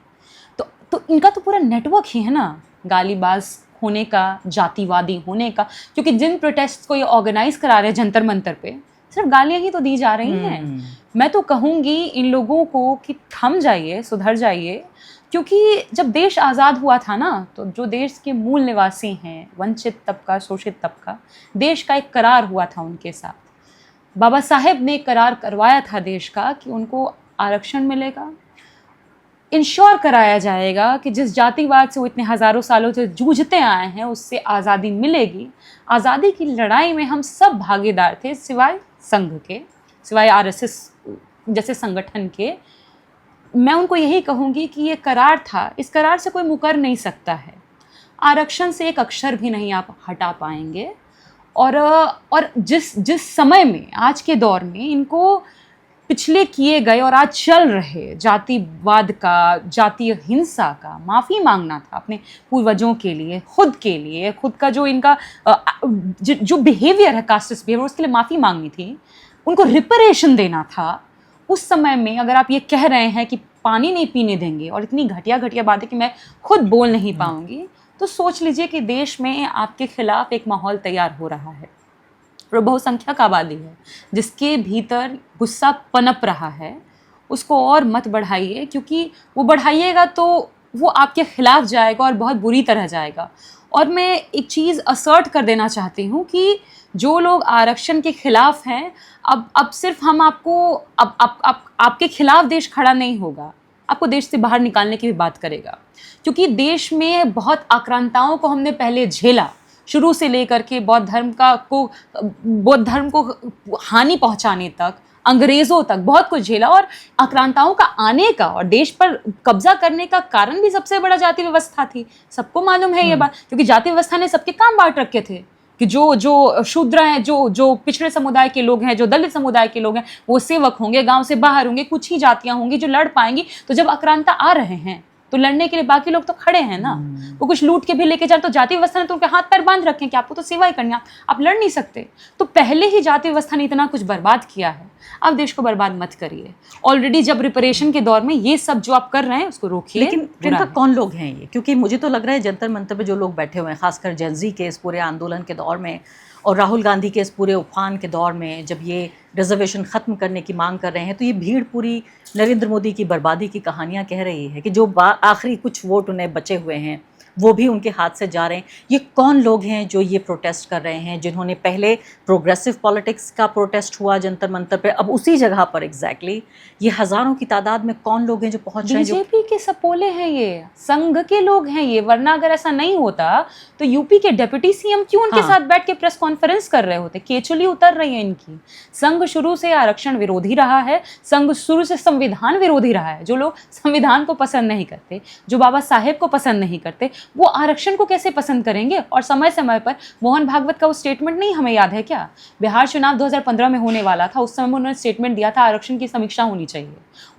तो इनका तो पूरा नेटवर्क ही है ना, गालीबाज होने का, जातिवादी होने का, क्योंकि जिन प्रोटेस्ट को ये ऑर्गेनाइज करा रहे हैं जंतर मंतर पे, सिर्फ गालियां ही तो दी जा रही हैं। मैं तो कहूँगी इन लोगों को कि थम जाइए, सुधर जाइए, क्योंकि जब देश आज़ाद हुआ था ना, तो जो देश के मूल निवासी हैं, वंचित तबका, शोषित तबका, देश का एक करार हुआ था उनके साथ। बाबा साहेब ने करार करवाया था देश का कि उनको आरक्षण मिलेगा, इंश्योर कराया जाएगा कि जिस जातिवाद से वो इतने हज़ारों सालों से जूझते आए हैं उससे आज़ादी मिलेगी। आज़ादी की लड़ाई में हम सब भागीदार थे, सिवाय संघ के, सिवाय आरएसएस जैसे संगठन के। मैं उनको यही कहूँगी कि ये करार था, इस करार से कोई मुकर नहीं सकता है। आरक्षण से एक अक्षर भी नहीं आप हटा पाएंगे। और जिस समय में, आज के दौर में, इनको पिछले किए गए और आज चल रहे जातिवाद का, जातीय हिंसा का माफ़ी मांगना था अपने पूर्वजों के लिए, खुद का जो इनका जो बिहेवियर है, कास्टिस्ट बिहेवियर, उसके लिए माफ़ी मांगनी थी, उनको रिपरेशन देना था। उस समय में अगर आप ये कह रहे हैं कि पानी नहीं पीने देंगे और इतनी घटिया घटिया बातें कि मैं खुद बोल नहीं पाऊंगी, तो सोच लीजिए कि देश में आपके खिलाफ एक माहौल तैयार हो रहा है और बहुसंख्यक आबादी है जिसके भीतर गुस्सा पनप रहा है। उसको और मत बढ़ाइए, क्योंकि वो बढ़ाइएगा तो वो आपके खिलाफ जाएगा और बहुत बुरी तरह जाएगा। और मैं एक चीज़ असर्ट कर देना चाहती हूँ कि जो लोग आरक्षण के खिलाफ हैं, अब सिर्फ हम आपको, अब आपके खिलाफ देश खड़ा नहीं होगा, आपको देश से बाहर निकालने की भी बात करेगा, क्योंकि देश में बहुत आक्रांताओं को हमने पहले झेला, शुरू से लेकर के बौद्ध धर्म को हानि पहुंचाने तक, अंग्रेजों तक बहुत कुछ झेला, और आक्रांताओं का आने का और देश पर कब्जा करने का कारण भी सबसे बड़ा जाति व्यवस्था थी। सबको मालूम है ये बात, क्योंकि जाति व्यवस्था ने सबके काम बांट रखे थे कि जो शूद्र हैं, जो पिछड़े समुदाय के लोग हैं, जो दलित समुदाय के लोग हैं, वो सेवक होंगे, गांव से बाहर होंगे, कुछ ही जातियां होंगी जो लड़ पाएंगी। तो जब आक्रांता आ रहे हैं तो लड़ने के लिए बाकी लोग तो खड़े हैं ना। वो कुछ लूट के भी लेके जाए, तो जाति व्यवस्था ने तो उनके हाथ पैर बांध रखे हैं कि आपको तो सेवा ही करनी है, आप लड़ नहीं सकते। तो पहले ही जाति व्यवस्था ने इतना कुछ बर्बाद किया है, अब देश को बर्बाद मत करिए। ऑलरेडी जब रिपरेशन के दौर में ये सब जो आप कर रहे हैं उसको रोकिए। लेकिन प्रियंका, कौन लोग हैं ये? क्योंकि मुझे तो लग रहा है जंतर मंतर पे जो लोग बैठे हुए हैं, खासकर जेनजी के इस पूरे आंदोलन के दौर में और राहुल गांधी के इस पूरे उफान के दौर में, जब ये रिजर्वेशन ख़त्म करने की मांग कर रहे हैं, तो ये भीड़ पूरी नरेंद्र मोदी की बर्बादी की कहानियां कह रही है कि जो आखिरी कुछ वोट उन्हें बचे हुए हैं वो भी उनके हाथ से जा रहे हैं। ये कौन लोग हैं जो ये प्रोटेस्ट कर रहे हैं, जिन्होंने पहले प्रोग्रेसिव पॉलिटिक्स का प्रोटेस्ट हुआ जंतर मंतर पे, अब उसी जगह पर एग्जैक्टली ये हज़ारों की तादाद में कौन लोग हैं जो पहुंच रहे हैं? बीजेपी के सपोले हैं, ये संघ के लोग हैं ये, वरना अगर ऐसा नहीं होता तो यूपी के डिप्टी सीएम क्यों उनके साथ बैठ के प्रेस कॉन्फ्रेंस कर रहे होते? केचुली उतर रही है इनकी। संघ शुरू से आरक्षण विरोधी रहा है, संघ शुरू से संविधान विरोधी रहा है। जो लोग संविधान को पसंद नहीं करते, जो बाबा साहेब को पसंद नहीं करते, वो आरक्षण को कैसे पसंद करेंगे? और समय समय पर मोहन भागवत का वो स्टेटमेंट नहीं हमें याद है क्या? बिहार चुनाव 2015 में होने वाला था, उस समय उन्होंने स्टेटमेंट दिया था आरक्षण की समीक्षा होनी चाहिए।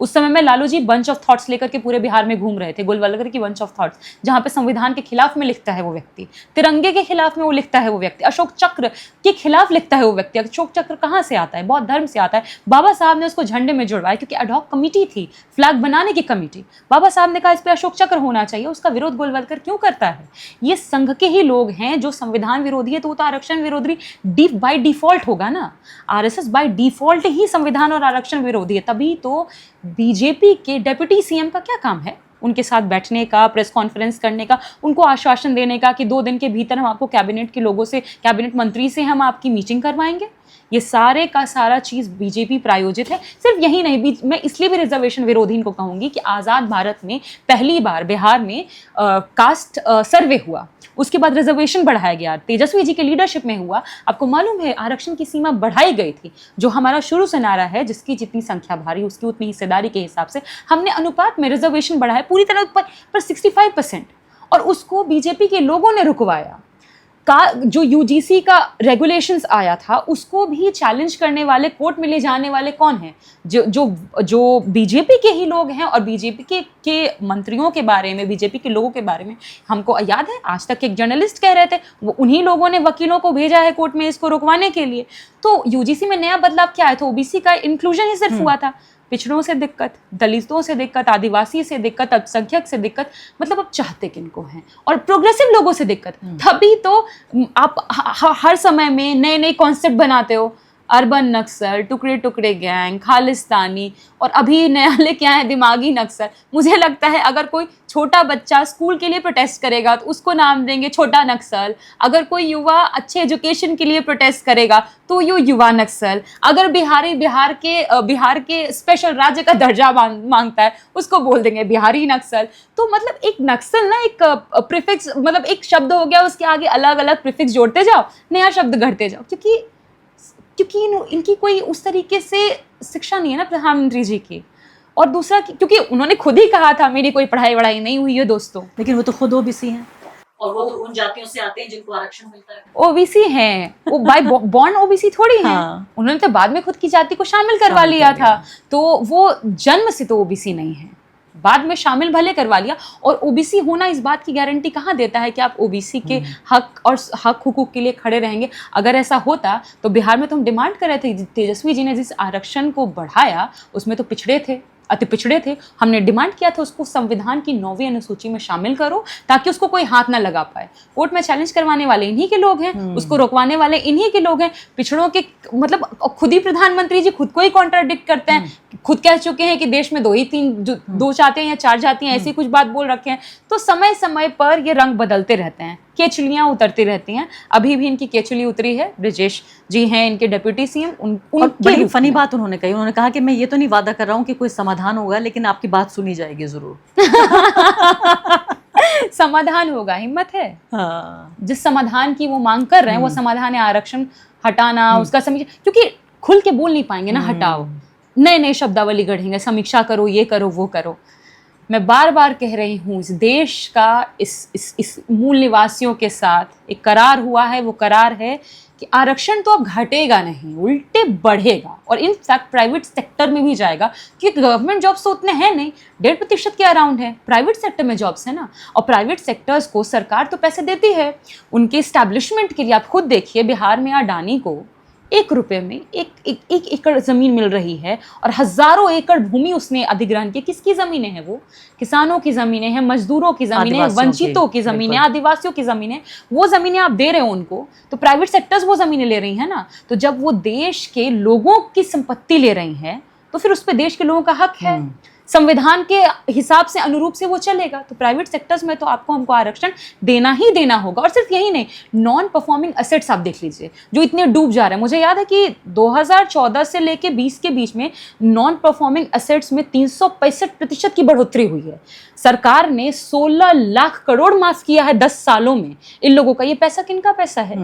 उस समय में Lalu ji bunch of thoughts लेकर के पूरे बिहार में घूम रहे थे, गोलवलकर की बंच ऑफ थॉट्स, जहां पे संविधान के खिलाफ में लिखता है वो व्यक्ति, तिरंगे के खिलाफ में वो लिखता है वो व्यक्ति, अशोक चक्र के खिलाफ लिखता है वो व्यक्ति। अशोक चक्र कहाँ से आता है? बौद्ध धर्म से आता है। बाबा साहब ने उसको झंडे में जुड़वाया, क्योंकि एडहॉक कमेटी थी, फ्लैग बनाने की कमेटी। बाबा साहब ने कहा इस पे अशोक चक्र होना चाहिए। उसका विरोध गोलवलकर क्यों करता है? ये संघ के ही लोग हैं। जो संविधान विरोधी है तो वो तो आरक्षण विरोधी बाय डिफॉल्ट होगा ना। आरएसएस बाय डिफॉल्ट ही संविधान और आरक्षण विरोधी है। तभी तो बीजेपी के डिप्टी सीएम का क्या काम है? उनके साथ बैठने का, प्रेस कॉन्फ्रेंस करने का, उनको आश्वासन देने का कि 2 दिन के भीतर हम आपको कैबिनेट के लोगों से, कैबिनेट मंत्री से हम आपकी मीटिंग करवाएंगे। ये सारे का सारा चीज़ बीजेपी प्रायोजित है। सिर्फ यही नहीं, मैं इसलिए भी रिजर्वेशन विरोधी इनको कहूँगी कि आज़ाद भारत में पहली बार बिहार में कास्ट सर्वे हुआ, उसके बाद रिजर्वेशन बढ़ाया गया, तेजस्वी जी के लीडरशिप में हुआ। आपको मालूम है आरक्षण की सीमा बढ़ाई गई थी। जो हमारा शुरू से नारा है, जिसकी जितनी संख्या भारी उसकी उतनी हिस्सेदारी के हिसाब से हमने अनुपात में रिजर्वेशन बढ़ाया पूरी तरह पर 65%, और उसको बीजेपी के लोगों ने रुकवाया। का जो यूजीसी का रेगुलेशंस आया था उसको भी चैलेंज करने वाले, कोर्ट में ले जाने वाले कौन हैं? जो बीजेपी के ही लोग हैं। और बीजेपी के मंत्रियों के बारे में, बीजेपी के लोगों के बारे में हमको याद है, आज तक एक जर्नलिस्ट कह रहे थे, वो उन्हीं लोगों ने वकीलों को भेजा है कोर्ट में इसको रुकवाने के लिए। तो यूजीसी में नया बदलाव क्या है? तो ओबीसी का इंक्लूजन ही सिर्फ हुआ था। पिछड़ों से दिक्कत, दलितों से दिक्कत, आदिवासी से दिक्कत, अल्पसंख्यक से दिक्कत, मतलब अब चाहते किनको हैं? और प्रोग्रेसिव लोगों से दिक्कत। तभी तो आप हर समय में नए नए कॉन्सेप्ट बनाते हो, अर्बन नक्सल, टुकड़े टुकड़े गैंग, खालिस्तानी, और अभी नया लेके आए दिमागी नक्सल। मुझे लगता है अगर कोई छोटा बच्चा स्कूल के लिए प्रोटेस्ट करेगा तो उसको नाम देंगे छोटा नक्सल। अगर कोई युवा अच्छे एजुकेशन के लिए प्रोटेस्ट करेगा तो ये युवा नक्सल। अगर बिहार के स्पेशल राज्य का दर्जा मांगता है उसको बोल देंगे बिहारी नक्सल। तो मतलब एक नक्सल ना एक प्रीफिक्स, मतलब एक शब्द हो गया, उसके आगे अलग अलग प्रीफिक्स जोड़ते जाओ, नया शब्द गढ़ते जाओ, क्योंकि इनकी कोई उस तरीके से शिक्षा नहीं है ना प्रधानमंत्री जी की। और दूसरा क्योंकि उन्होंने खुद ही कहा था मेरी कोई पढ़ाई वढ़ाई नहीं हुई है दोस्तों। लेकिन वो तो खुद ओबीसी हैं, और वो तो उन जातियों से आते हैं जिनको आरक्षण मिलता है। ओबीसी हैं, वो बाय बॉर्न ओबीसी थोड़ी हैं। हाँ। उन्होंने तो बाद में खुद की जाति को शामिल करवा लिया था, तो वो जन्म से तो ओबीसी नहीं है, बाद में शामिल भले करवा लिया। और ओबीसी होना इस बात की गारंटी कहाँ देता है कि आप ओबीसी के हक हुकूक के लिए खड़े रहेंगे? अगर ऐसा होता तो बिहार में तो हम डिमांड कर रहे थे, तेजस्वी जी ने जिस आरक्षण को बढ़ाया उसमें तो पिछड़े थे, अति पिछड़े थे। हमने डिमांड किया था उसको संविधान की 9वीं अनुसूची में शामिल करो ताकि उसको कोई हाथ ना लगा पाए। कोर्ट में चैलेंज करवाने वाले इन्हीं के लोग हैं, उसको रोकवाने वाले इन्हीं के लोग हैं। पिछड़ों के मतलब खुद ही प्रधानमंत्री जी खुद को ही कॉन्ट्राडिक्ट करते हैं, खुद कह चुके हैं कि देश में 2 जातियां या 4 जातियां ऐसी कुछ बात बोल रखे हैं। तो समय समय पर ये रंग बदलते रहते हैं। केचुलियां उतरती रहती हैं। अभी भी इनकी केचुली उतरी है, ब्रजेश जी हैं इनके डेप्यूटी सीएम, और बड़ी फनी बात उन्होंने कही, उन्होंने कहा कि मैं ये तो नहीं वादा कर रहा हूँ कि कोई समाधान होगा, लेकिन आपकी बात सुनी जाएगी जरूर। समाधान होगा, हिम्मत है। हाँ। जिस समाधान की वो मांग कर रहे हैं वो समाधान है आरक्षण हटाना, उसका समीक्षा, क्योंकि खुल के बोल नहीं पाएंगे ना हटाओ, नए नए शब्दावली गढ़ेंगे, समीक्षा करो, ये करो, वो करो। मैं बार बार कह रही हूँ, इस देश का इस मूल निवासियों के साथ एक करार हुआ है, वो करार है कि आरक्षण तो अब घटेगा नहीं, उल्टे बढ़ेगा, और इन फैक्ट प्राइवेट सेक्टर में भी जाएगा, क्योंकि गवर्नमेंट जॉब्स तो उतने हैं नहीं, 1.5% के अराउंड है, प्राइवेट सेक्टर में जॉब्स है ना, और प्राइवेट सेक्टर्स को सरकार तो पैसे देती है उनके इस्टेब्लिशमेंट के लिए। आप खुद देखिए, बिहार में अडानी को 1 रुपए में एक एकड़ ज़मीन मिल रही है, और हज़ारों एकड़ भूमि उसने अधिग्रहण की। किसकी ज़मीनें हैं वो? किसानों की ज़मीनें हैं, मजदूरों की ज़मीनें हैं, वंचितों की ज़मीनें, आदिवासियों की ज़मीनें। वो ज़मीनें आप दे रहे हो उनको, तो प्राइवेट सेक्टर्स वो ज़मीनें ले रही हैं ना। तो जब वो देश के लोगों की संपत्ति ले रही हैं, तो फिर उस पर देश के लोगों का हक है, संविधान के हिसाब से अनुरूप से वो चलेगा। तो प्राइवेट सेक्टर्स में तो हमको आरक्षण देना ही देना होगा। और सिर्फ यही नहीं, नॉन परफॉर्मिंग एसेट्स आप देख लीजिए जो इतने डूब जा रहे हैं। मुझे याद है कि 2014 से लेके 20 के बीच में नॉन परफॉर्मिंग एसेट्स में 365% की बढ़ोतरी हुई है। सरकार ने 16 लाख करोड़ माफ किया है 10 सालों में इन लोगों का। ये पैसा किनका पैसा है?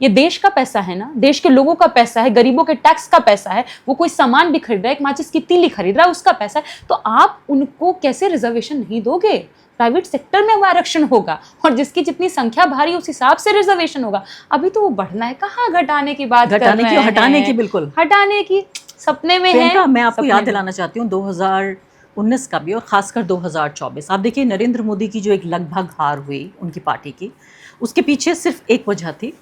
ये देश का पैसा है ना, देश के लोगों का पैसा है, गरीबों के टैक्स का पैसा है। वो कोई सामान भी खरीद रहा है, एक माचिस की तीली खरीद रहा है, उसका पैसा है। तो आप उनको कैसे रिजर्वेशन नहीं दोगे? प्राइवेट सेक्टर में वो आरक्षण होगा, और जिसकी जितनी संख्या भारी उस हिसाब से रिजर्वेशन होगा। अभी तो वो बढ़ना है, कहाँ घटाने की बात कर रहे हैं? हटाने की, बिल्कुल हटाने की सपने में है। मैं आपको याद दिलाना चाहती हूँ 2019 का भी, और खासकर 2024। आप देखिए, नरेंद्र मोदी की जो एक लगभग हार हुई उनकी पार्टी की, उसके पीछे सिर्फ एक वजह थी,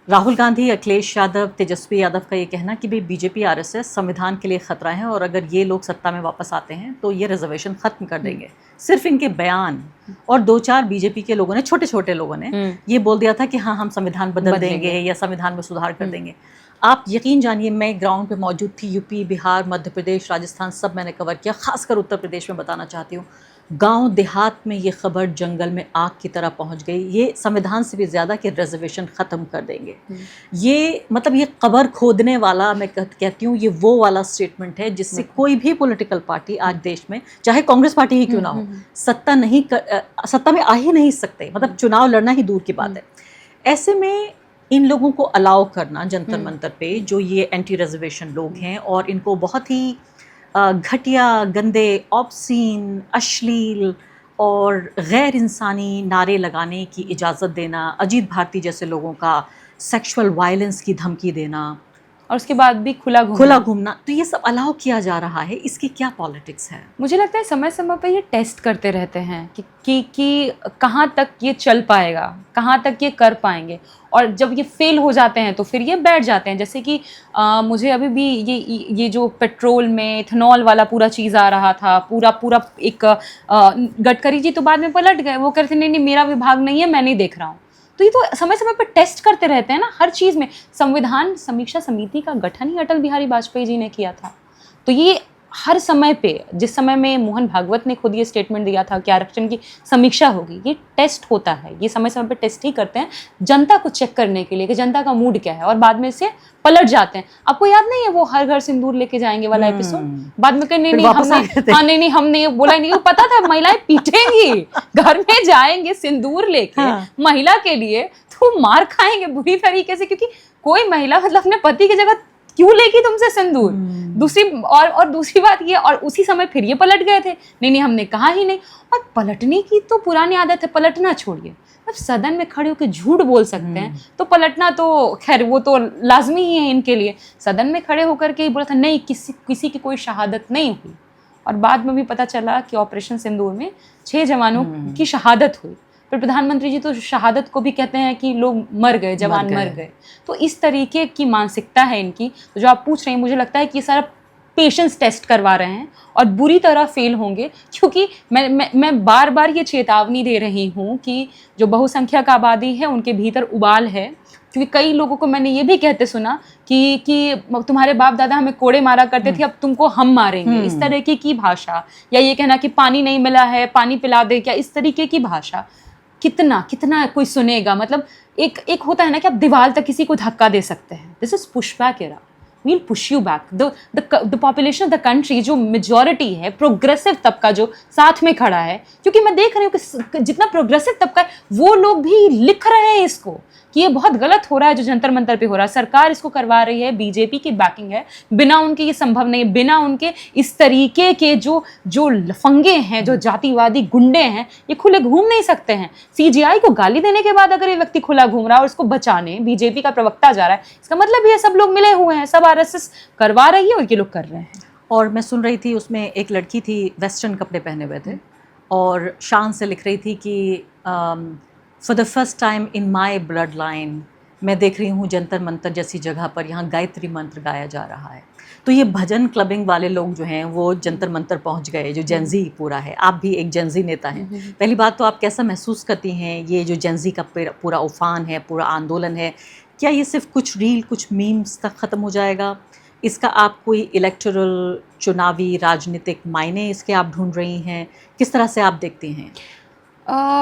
राहुल गांधी, अखिलेश यादव, तेजस्वी यादव का ये कहना कि भाई बीजेपी आरएसएस संविधान के लिए खतरा है, और अगर ये लोग सत्ता में वापस आते हैं तो ये रिजर्वेशन खत्म कर देंगे। सिर्फ इनके बयान, और 2-4 बीजेपी के लोगों ने, छोटे छोटे लोगों ने ये बोल दिया था कि हाँ, हम संविधान बदल देंगे या संविधान में सुधार कर देंगे। आप यकीन जानिए, मैं ग्राउंड पे मौजूद थी, यूपी, बिहार, मध्य प्रदेश, राजस्थान, सब मैंने कवर किया। खासकर उत्तर प्रदेश में बताना चाहती हूँ, गांव देहात में ये खबर जंगल में आग की तरह पहुंच गई, ये संविधान से भी ज़्यादा कि रिजर्वेशन ख़त्म कर देंगे। ये मतलब ये कबर खोदने वाला, मैं कहती हूँ, ये वो वाला स्टेटमेंट है जिससे कोई भी पॉलिटिकल पार्टी आज देश में, चाहे कांग्रेस पार्टी ही क्यों ना हो, सत्ता में आ ही नहीं सकते। मतलब चुनाव लड़ना ही दूर की बात है। ऐसे में इन लोगों को अलाउ करना जंतर मंतर पे, जो ये एंटी रिजर्वेशन लोग हैं, और इनको बहुत ही घटिया, गंदे, ऑब्सीन, अश्लील और गैर इंसानी नारे लगाने की इजाज़त देना, अजीत भारती जैसे लोगों का सेक्सुअल वायलेंस की धमकी देना, और उसके बाद भी खुला घूमना, तो ये सब अलाउ किया जा रहा है। इसकी क्या पॉलिटिक्स है? मुझे लगता है समय समय पर ये टेस्ट करते रहते हैं कि कहाँ तक ये चल पाएगा, कहाँ तक ये कर पाएंगे, और जब ये फेल हो जाते हैं तो फिर ये बैठ जाते हैं। जैसे कि मुझे अभी भी ये जो पेट्रोल में इथेनॉल वाला पूरा चीज़ आ रहा था, पूरा एक गडकरी जी तो बाद में पलट गए, वो कहते नहीं मेरा विभाग नहीं है, मैं नहीं देख रहा हूँ। तो ये तो समय समय पर टेस्ट करते रहते हैं ना हर चीज़ में। संविधान समीक्षा समिति का गठन ही अटल बिहारी वाजपेयी जी ने किया था। तो ये हर समय पे, जिस समय में मोहन भागवत ने खुद ये स्टेटमेंट दिया था कि आरक्षण की समीक्षा होगी, ये टेस्ट होता है। ये समय समय पे टेस्ट ही करते हैं जनता को चेक करने के लिए कि जनता का मूड क्या है, और बाद में से पलट जाते हैं। आपको याद नहीं है वो हर घर सिंदूर लेके जाएंगे वाला एपिसोड? बाद में कहीं नहीं हमने बोला ही नहीं, वो पता था महिलाएं पीटेंगी, घर में जाएंगे सिंदूर लेके महिला के लिए, तो मार खाएंगे बुरी तरीके से, क्योंकि कोई महिला मतलब अपने पति की जगह क्यों लेगी तुमसे सिंदूर? दूसरी बात ये, और उसी समय फिर ये पलट गए थे, नहीं हमने कहा ही नहीं। और पलटने की तो पुरानी आदत है, पलटना छोड़िए, अब सदन में खड़े होकर झूठ बोल सकते हैं तो पलटना तो खैर वो तो लाजमी ही है इनके लिए। सदन में खड़े होकर के बोला था नहीं किसी की कोई शहादत नहीं हुई, और बाद में भी पता चला कि ऑपरेशन सिंदूर में 6 जवानों की शहादत हुई। फिर प्रधानमंत्री जी तो शहादत को भी कहते हैं कि लोग मर गए, जवान मर गए। तो इस तरीके की मानसिकता है इनकी। तो जो आप पूछ रहे हैं, मुझे लगता है कि ये सारा पेशेंस टेस्ट करवा रहे हैं और बुरी तरह फेल होंगे, क्योंकि मैं बार बार ये चेतावनी दे रही हूँ कि जो बहुसंख्यक आबादी है उनके भीतर उबाल है। क्योंकि कई लोगों को मैंने ये भी कहते सुना कि तुम्हारे बाप दादा हमें कोड़े मारा करते थे, अब तुमको हम मारेंगे, इस तरीके की भाषा, या ये कहना कि पानी नहीं मिला है पानी पिला दे क्या, इस तरीके की भाषा। कितना कितना कोई सुनेगा? मतलब एक एक होता है ना कि आप दीवार तक किसी को धक्का दे सकते हैं, this is push back era, we'll push you back. The population of the country, जो मेजॉरिटी है, प्रोग्रेसिव तबका जो साथ में खड़ा है, क्योंकि मैं देख रही हूँ कि जितना प्रोग्रेसिव तबका है वो लोग भी लिख रहे हैं इसको कि ये बहुत गलत हो रहा है जो जंतर मंतर पे हो रहा है, सरकार इसको करवा रही है, बीजेपी की बैकिंग है, बिना उनके ये संभव नहीं, बिना उनके इस तरीके के जो जो लफंगे हैं, जो जातिवादी गुंडे हैं, ये खुले घूम नहीं सकते हैं। सीजीआई को गाली देने के बाद अगर ये व्यक्ति खुला घूम रहा है और इसको बचाने बीजेपी का प्रवक्ता जा रहा है, इसका मतलब ये सब लोग मिले हुए हैं, सब आरएसएस करवा रही है और ये लोग कर रहे हैं। और मैं सुन रही थी उसमें एक लड़की थी, वेस्टर्न कपड़े पहने हुए थे और शान से लिख रही थी कि for the first time in my blood line मैं देख रही हूँ जंतर मंतर जैसी जगह पर यहाँ गायत्री मंत्र गाया जा रहा है। तो ये भजन क्लबिंग वाले लोग जो हैं वो जंतर मंतर पहुँच गए, जो जेंजी पूरा है। आप भी एक जेंजी नेता हैं, पहली बात तो आप कैसा महसूस करती हैं ये जो जेंजी का पूरा उफान है, पूरा आंदोलन है, क्या ये सिर्फ कुछ रील, कुछ मीम्स तक ख़त्म हो जाएगा? इसका आप कोई इलेक्टोरल, चुनावी, राजनीतिक मायने इसके आप ढूंढ रही हैं? किस तरह से आप देखती हैं?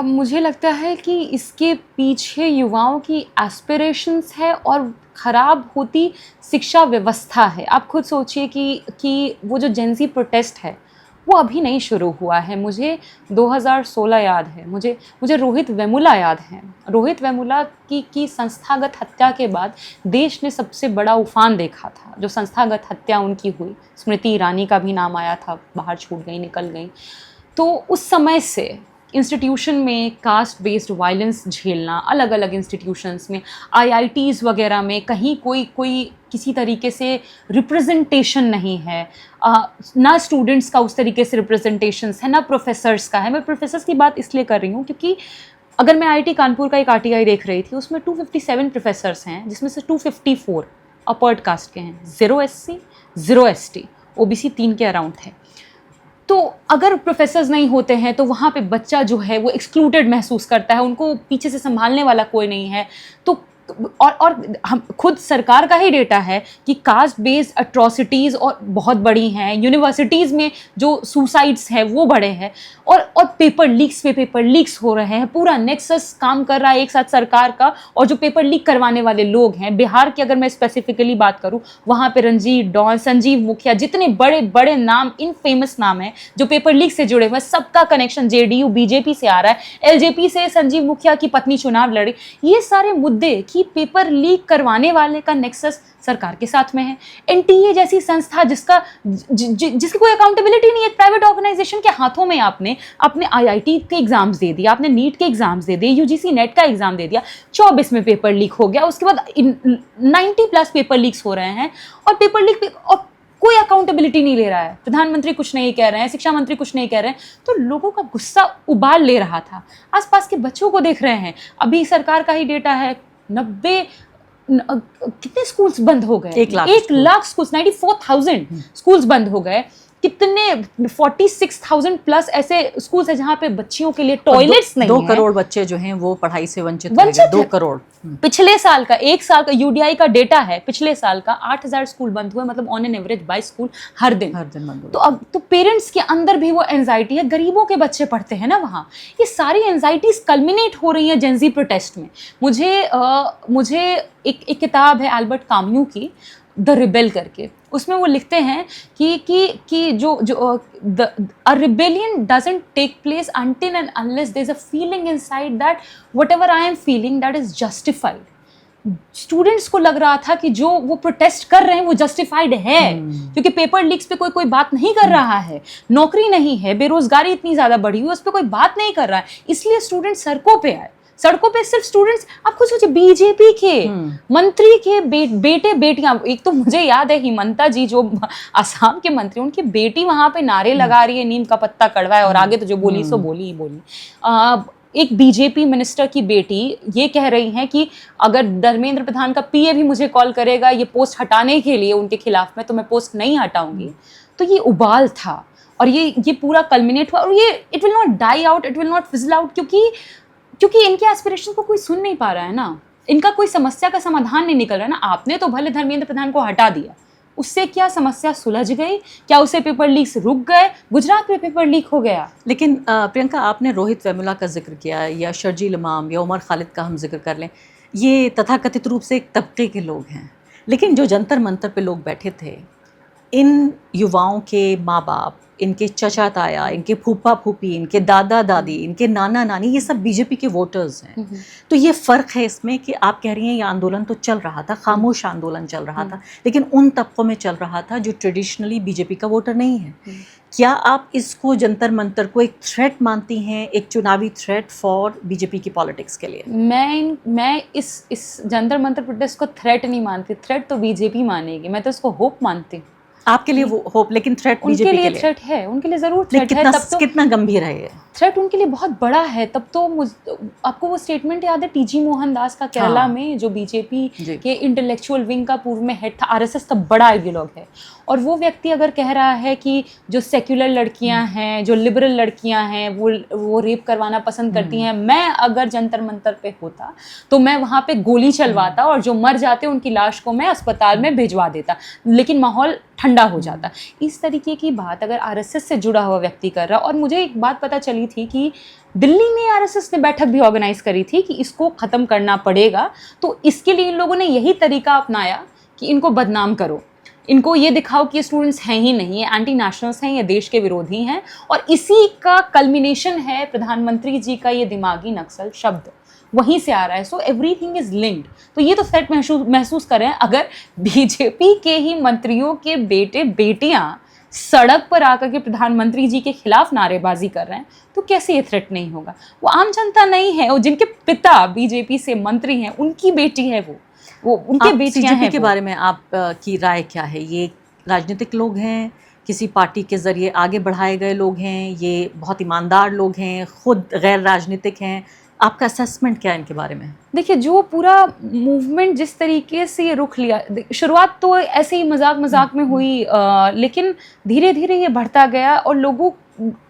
मुझे लगता है कि इसके पीछे युवाओं की एस्पिरेशंस है और ख़राब होती शिक्षा व्यवस्था है। आप खुद सोचिए कि वो जो जेंजी प्रोटेस्ट है वो अभी नहीं शुरू हुआ है। मुझे 2016 याद है, मुझे रोहित वेमुला याद है। रोहित वेमुला की संस्थागत हत्या के बाद देश ने सबसे बड़ा उफान देखा था, जो संस्थागत हत्या उनकी हुई। स्मृति ईरानी का भी नाम आया था, बाहर छूट गई, निकल गई। तो उस समय से इंस्टीट्यूशन में कास्ट बेस्ड वायलेंस झेलना, अलग अलग इंस्टीट्यूशंस में, आईआईटीज़ वगैरह में कहीं कोई किसी तरीके से रिप्रेजेंटेशन नहीं है, ना स्टूडेंट्स का उस तरीके से रिप्रेजेंटेशंस है, ना प्रोफेसर्स का है। मैं प्रोफेसर्स की बात इसलिए कर रही हूँ क्योंकि अगर मैं आईआईटी कानपुर का एक आरटीआई देख रही थी, उसमें 257 प्रोफेसर्स हैं, जिसमें से 254 अपर्ड कास्ट के हैं, 0 SC 0 ST, OBC 3 के अराउंड थे। तो अगर प्रोफेसर्स नहीं होते हैं तो वहाँ पे बच्चा जो है वो एक्सक्लूडेड महसूस करता है, उनको पीछे से संभालने वाला कोई नहीं है। तो और हम खुद सरकार का ही डेटा है कि कास्ट बेस्ड अट्रॉसिटीज़ और बहुत बड़ी हैं, यूनिवर्सिटीज़ में जो सुसाइड्स हैं वो बढ़े हैं, और पेपर लीक्स पे पेपर लीक्स हो रहे हैं। पूरा नेक्सस काम कर रहा है एक साथ सरकार का और जो पेपर लीक करवाने वाले लोग हैं। बिहार की अगर मैं स्पेसिफिकली बात करूं, वहाँ पे रंजीत डॉन, संजीव मुखिया, जितने बड़े बड़े नाम, इनफेमस नाम हैं जो पेपर लीक से जुड़े हुए, सबका कनेक्शन जेडीयू बीजेपी से आ रहा है। एलजेपी से संजीव मुखिया की पत्नी चुनाव लड़ी। ये सारे मुद्दे कि पेपर लीक करवाने वाले का नेक्सस सरकार के साथ में है। एनटीए जैसी संस्था जिसकी कोई अकाउंटेबिलिटी नहीं है, प्राइवेट ऑर्गेनाइजेशन के हाथों में आपने आईआईटी के एग्जाम्स दे दिया, आपने नीट के एग्जाम्स दे दिए, यूजीसी नेट का एग्जाम दे दिया, 24 में पेपर लीक हो गया, उसके बाद 90+ पेपर लीक्स हो रहे हैं, और पेपर लीक और कोई अकाउंटेबिलिटी नहीं ले रहा है। प्रधानमंत्री कुछ नहीं कह रहे हैं, शिक्षा मंत्री कुछ नहीं कह रहे हैं, तो लोगों का गुस्सा उबाल ले रहा था। आसपास के बच्चों को देख रहे हैं, अभी सरकार का ही डेटा है, कितने स्कूल्स बंद हो गए, 1 लाख स्कूल्स, 94,000 स्कूल्स बंद हो गए। कितने 46,000+ ऐसे स्कूल्स हैं जहाँ पे बच्चियों के लिए टॉयलेट्स नहीं है। 2 करोड़ बच्चे जो हैं वो पढ़ाई से वंचित हैं। 2 करोड़। पिछले साल का, 1 साल का यूडीआई का डेटा है, पिछले साल का 8,000 स्कूल बंद हुए, मतलब ऑन एन एवरेज 22 स्कूल हर दिन बंद हुए। तो अब तो पेरेंट्स के अंदर भी वो एंजाइटी है, गरीबों के बच्चे पढ़ते हैं ना वहाँ। ये सारी एंजाइटीज कल्मिनेट हो रही है जेंजी प्रोटेस्ट में। मुझे एक किताब है एल्बर्ट काम्यू की, द रिबेल करके, उसमें वो लिखते हैं कि जो a rebellion doesn't take place until and unless there is a feeling inside that whatever I am feeling that is justified. Students को लग रहा था कि जो वो प्रोटेस्ट कर रहे हैं वो जस्टिफाइड है, क्योंकि पेपर लीक्स पे कोई बात नहीं कर रहा है, नौकरी नहीं है, बेरोजगारी इतनी ज्यादा बढ़ी हुई, उस पर कोई बात नहीं कर रहा है, इसलिए स्टूडेंट सड़कों पे आए। सड़कों पे सिर्फ स्टूडेंट्स, आप खुद सोचिए, बीजेपी के मंत्री के बेटे बेटियां, एक तो मुझे याद है हिमंता जी जो आसाम के मंत्री, उनकी बेटी वहां पे नारे लगा रही है नीम का पत्ता कड़वा है, और आगे तो जो बोली सो बोली ही बोली। एक बीजेपी मिनिस्टर की बेटी ये कह रही हैं कि अगर धर्मेंद्र प्रधान का पीए भी मुझे कॉल करेगा ये पोस्ट हटाने के लिए उनके खिलाफ में, तो मैं पोस्ट नहीं हटाऊंगी। तो ये उबाल था और ये पूरा कल्मिनेट हुआ, और ये it will not die out, it will not fizzle out, क्योंकि इनके एस्पिरेशन को कोई सुन नहीं पा रहा है ना, इनका कोई समस्या का समाधान नहीं निकल रहा है ना। आपने तो भले धर्मेंद्र प्रधान को हटा दिया, उससे क्या समस्या सुलझ गई? क्या उससे पेपर लीक्स रुक गए? गुजरात में पेपर लीक हो गया। लेकिन प्रियंका, आपने रोहित वेमुला का जिक्र किया या शर्जील इमाम या उमर खालिद का हम जिक्र कर लें, ये तथाकथित रूप से एक तबके के लोग हैं, लेकिन जो जंतर मंतर पे लोग बैठे थे, इन युवाओं के माँ बाप, इनके चचा ताया, इनके फूफा फूफी, इनके दादा दादी, इनके नाना नानी, ये सब बीजेपी के वोटर्स हैं। तो ये फ़र्क है इसमें कि आप कह रही हैं ये आंदोलन तो चल रहा था, खामोश आंदोलन चल रहा था, लेकिन उन तबकों में चल रहा था जो ट्रेडिशनली बीजेपी का वोटर नहीं है। क्या आप इसको जंतर मंतर को एक थ्रेट मानती हैं, एक चुनावी थ्रेट फॉर बीजेपी की पॉलिटिक्स के लिए? मैं इस जंतर मंतर प्रोटेस्ट को थ्रेट नहीं मानती। थ्रेट तो बीजेपी मानेगी, मैं तो उसको होप मानती हूँ। आपके लिए वो होप, लेकिन थ्रेट उनके बीजेपी लिए के लिए थ्रेट है, उनके लिए जरूर थ्रेट है। तब तो कितना गंभीर है ये थ्रेट उनके लिए बहुत बड़ा है। तब तो आपको वो स्टेटमेंट याद है टीजी मोहनदास का केरला हाँ। में, जो बीजेपी के इंटेलेक्चुअल विंग का पूर्व में हेड था, आरएसएस का बड़ा आइडियोलॉग है, और वो व्यक्ति अगर कह रहा है कि जो सेक्युलर लड़कियां हैं, जो लिबरल लड़कियां हैं, वो रेप करवाना पसंद करती हैं, मैं अगर जंतर मंतर पे होता तो मैं वहाँ पे गोली चलवाता और जो मर जाते उनकी लाश को मैं अस्पताल में भिजवा देता, लेकिन माहौल ठंडा हो जाता। इस तरीके की बात अगर आरएसएस से जुड़ा हुआ व्यक्ति कर रहा, और मुझे एक बात पता चली थी कि दिल्ली में आरएसएस ने बैठक भी ऑर्गेनाइज करी थी कि इसको ख़त्म करना पड़ेगा, तो इसके लिए इन लोगों ने यही तरीका अपनाया कि इनको बदनाम करो, इनको ये दिखाओ कि ये स्टूडेंट्स हैं ही नहीं, ये एंटी नेशनल्स हैं, ये देश के विरोधी हैं, और इसी का कल्मिनेशन है प्रधानमंत्री जी का ये दिमागी नक्सल शब्द, वहीं से आ रहा है। So everything is linked. तो ये तो थ्रेट महसूस कर रहे हैं। अगर बीजेपी के ही मंत्रियों के बेटे बेटियां सड़क पर आकर के प्रधानमंत्री जी के खिलाफ नारेबाजी कर रहे हैं, तो कैसे ये थ्रेट नहीं होगा? वो आम जनता नहीं है, और जिनके पिता बीजेपी से मंत्री हैं, उनकी बेटी है वो उनके बेटियां हैं। के बारे में आप की राय क्या है? ये राजनीतिक लोग हैं, किसी पार्टी के ज़रिए आगे बढ़ाए गए लोग हैं, ये बहुत ईमानदार लोग हैं, खुद गैर राजनीतिक हैं? आपका असेसमेंट क्या है इनके बारे में? देखिए, जो पूरा मूवमेंट जिस तरीके से ये रुख लिया, शुरुआत तो ऐसे ही मजाक में हुई, लेकिन धीरे धीरे ये बढ़ता गया, और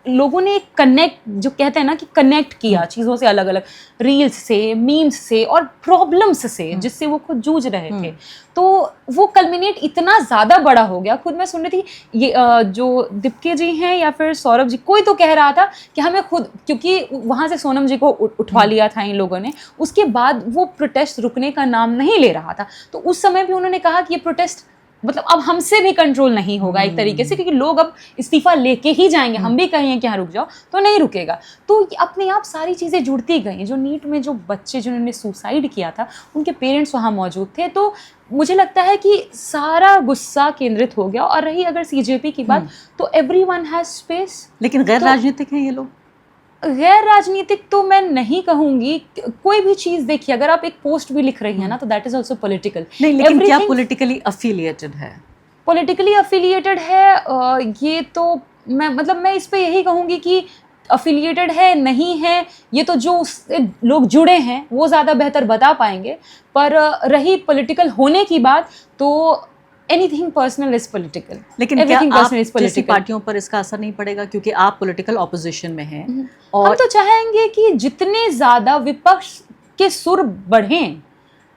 लोगों ने कनेक्ट, जो कहते हैं ना कि कनेक्ट किया चीज़ों से, अलग अलग रील्स से, मीम्स से और प्रॉब्लम्स से जिससे वो खुद जूझ रहे थे, तो वो कल्मिनेट इतना ज़्यादा बड़ा हो गया। खुद मैं सुन रही थी, ये जो दीप्के जी हैं या फिर सौरभ जी, कोई तो कह रहा था कि हमें खुद, क्योंकि वहाँ से सोनम जी को उठवा लिया था इन लोगों ने, उसके बाद वो प्रोटेस्ट रुकने का नाम नहीं ले रहा था, तो उस समय भी उन्होंने कहा कि ये प्रोटेस्ट मतलब अब हमसे भी कंट्रोल नहीं होगा एक तरीके से, क्योंकि लोग अब इस्तीफा लेके ही जाएंगे, हम भी कहेंगे कि हाँ रुक जाओ तो नहीं रुकेगा। तो अपने आप सारी चीज़ें जुड़ती गई। जो नीट में जो बच्चे जिन्होंने सुसाइड किया था, उनके पेरेंट्स वहाँ मौजूद थे, तो मुझे लगता है कि सारा गुस्सा केंद्रित हो गया। और रही अगर सीजेपी की बात, तो एवरीवन हैज स्पेस। लेकिन गैर राजनीतिक हैं ये लोग? गैर राजनीतिक तो मैं नहीं कहूंगी। कोई भी चीज़ देखिए, अगर आप एक पोस्ट भी लिख रही हैं ना, तो दैट इज ऑल्सो पॉलिटिकल। नहीं, लेकिन क्या पॉलिटिकली अफिलिएटेड है? पॉलिटिकली अफिलिएटेड है, ये तो मैं इस पे यही कहूँगी कि अफिलिएटेड है नहीं है, ये तो जो लोग जुड़े हैं वो ज़्यादा बेहतर बता पाएंगे। पर रही पॉलिटिकल होने की बात, तो एनीथिंग पर्सनल इज पॉलिटिकल। लेकिन क्या आप जैसी पार्टियों पर इसका असर नहीं पड़ेगा, क्योंकि आप पॉलिटिकल ऑपोजिशन में हैं? और हम तो चाहेंगे कि जितने ज़्यादा विपक्ष के सुर बढ़ें,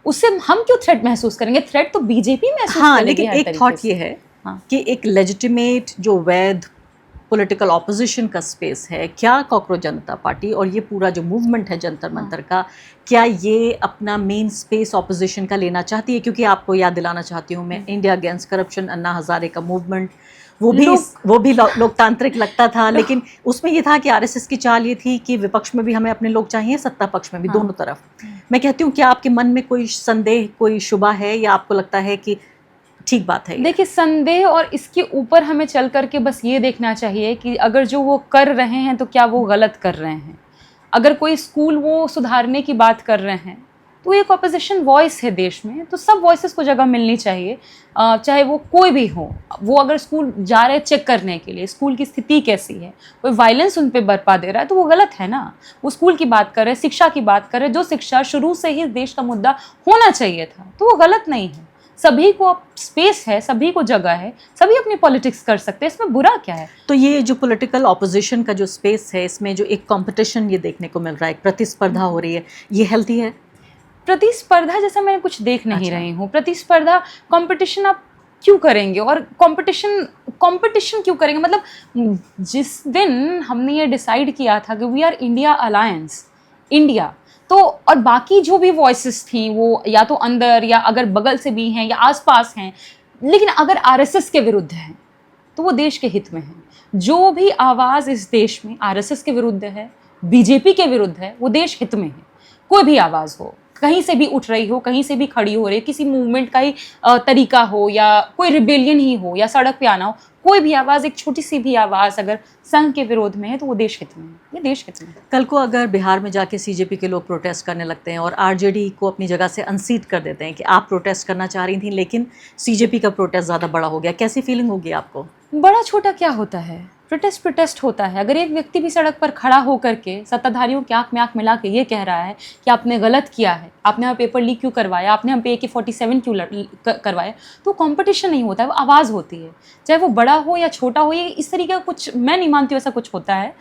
उससे हम क्यों थ्रेट महसूस करेंगे? थ्रेट तो बीजेपी महसूस करेगी। लेकिन एक थॉट ये है कि एक लेजिटिमेट जो वैध पॉलिटिकल ऑपोजिशन का स्पेस है, क्या कॉकरोच जनता पार्टी और ये पूरा जो मूवमेंट है जंतर मंतर का, क्या ये अपना मेन स्पेस ऑपोजिशन का लेना चाहती है? क्योंकि आपको याद दिलाना चाहती हूँ मैं, India against corruption, Anna Hazare का मूवमेंट, वो भी लोकतांत्रिक लगता था, लेकिन उसमें ये था कि आरएसएस की चाल ये थी कि विपक्ष में भी हमें अपने लोग चाहिए, सत्ता पक्ष में भी, दोनों तरफ। मैं कहती हूँ, क्या आपके मन में कोई संदेह, कोई शुबा है, या आपको लगता है कि ठीक बात है? देखिए, संदेह और इसके ऊपर हमें चल करके बस ये देखना चाहिए कि अगर जो वो कर रहे हैं तो क्या वो गलत कर रहे हैं। अगर कोई स्कूल वो सुधारने की बात कर रहे हैं, तो एक ऑपोजिशन वॉइस है देश में, तो सब वॉइसेस को जगह मिलनी चाहिए, चाहे वो कोई भी हो। वो अगर स्कूल जा रहे हैं चेक करने के लिए स्कूल की स्थिति कैसी है, कोई वायलेंस उन पे बरपा दे रहा है, तो वो गलत है ना। वो स्कूल की बात कर रहे हैं, शिक्षा की बात कर रहे हैं, जो शिक्षा शुरू से ही देश का मुद्दा होना चाहिए था, तो वो गलत नहीं है। सभी को स्पेस है, सभी को जगह है, सभी अपनी पॉलिटिक्स कर सकते हैं, इसमें बुरा क्या है? तो ये जो पॉलिटिकल ऑपोजिशन का जो स्पेस है, इसमें जो एक कंपटीशन ये देखने को मिल रहा है, एक प्रतिस्पर्धा हो रही है, ये हेल्थी है? प्रतिस्पर्धा जैसा मैं कुछ देख नहीं रही हूँ। प्रतिस्पर्धा, कंपटीशन, आप क्यों करेंगे और कंपटीशन क्यों करेंगे? मतलब जिस दिन हमने ये डिसाइड किया था कि we are India alliance, India, तो और बाकी जो भी वॉइसेस थी वो या तो अंदर या अगर बगल से भी हैं या आसपास हैं, लेकिन अगर आरएसएस के विरुद्ध हैं तो वो देश के हित में है। जो भी आवाज़ इस देश में आरएसएस के विरुद्ध है, बीजेपी के विरुद्ध है, वो देश हित में है। कोई भी आवाज़ हो, कहीं से भी उठ रही हो, कहीं से भी खड़ी हो रही, किसी मूवमेंट का ही तरीका हो या कोई रिबेलियन ही हो या सड़क पे आना हो, कोई भी आवाज़, एक छोटी सी भी आवाज़ अगर संघ के विरोध में है तो वो देश हित में है, ये देश हित में है। कल को अगर बिहार में जाके सीजेपी के लोग प्रोटेस्ट करने लगते हैं और आरजेडी को अपनी जगह से अनसीट कर देते हैं कि आप प्रोटेस्ट करना चाह रही थी लेकिन सीजेपी का प्रोटेस्ट ज़्यादा बड़ा हो गया, कैसी फीलिंग होगी आपको? बड़ा छोटा क्या होता है, प्रोटेस्ट होता है। अगर एक व्यक्ति भी सड़क पर खड़ा होकर के सत्ताधारियों की आंख में आंख मिला के ये कह रहा है कि आपने गलत किया है, आपने यहाँ पेपर लीक क्यों करवाया, आपने हम पे AK-47 क्यों करवाया, तो कंपटीशन नहीं होता है, वो आवाज़ होती है। चाहे वो बड़ा हो या छोटा हो, ये इस तरीके का कुछ मैं नहीं मानती ऐसा कुछ होता है।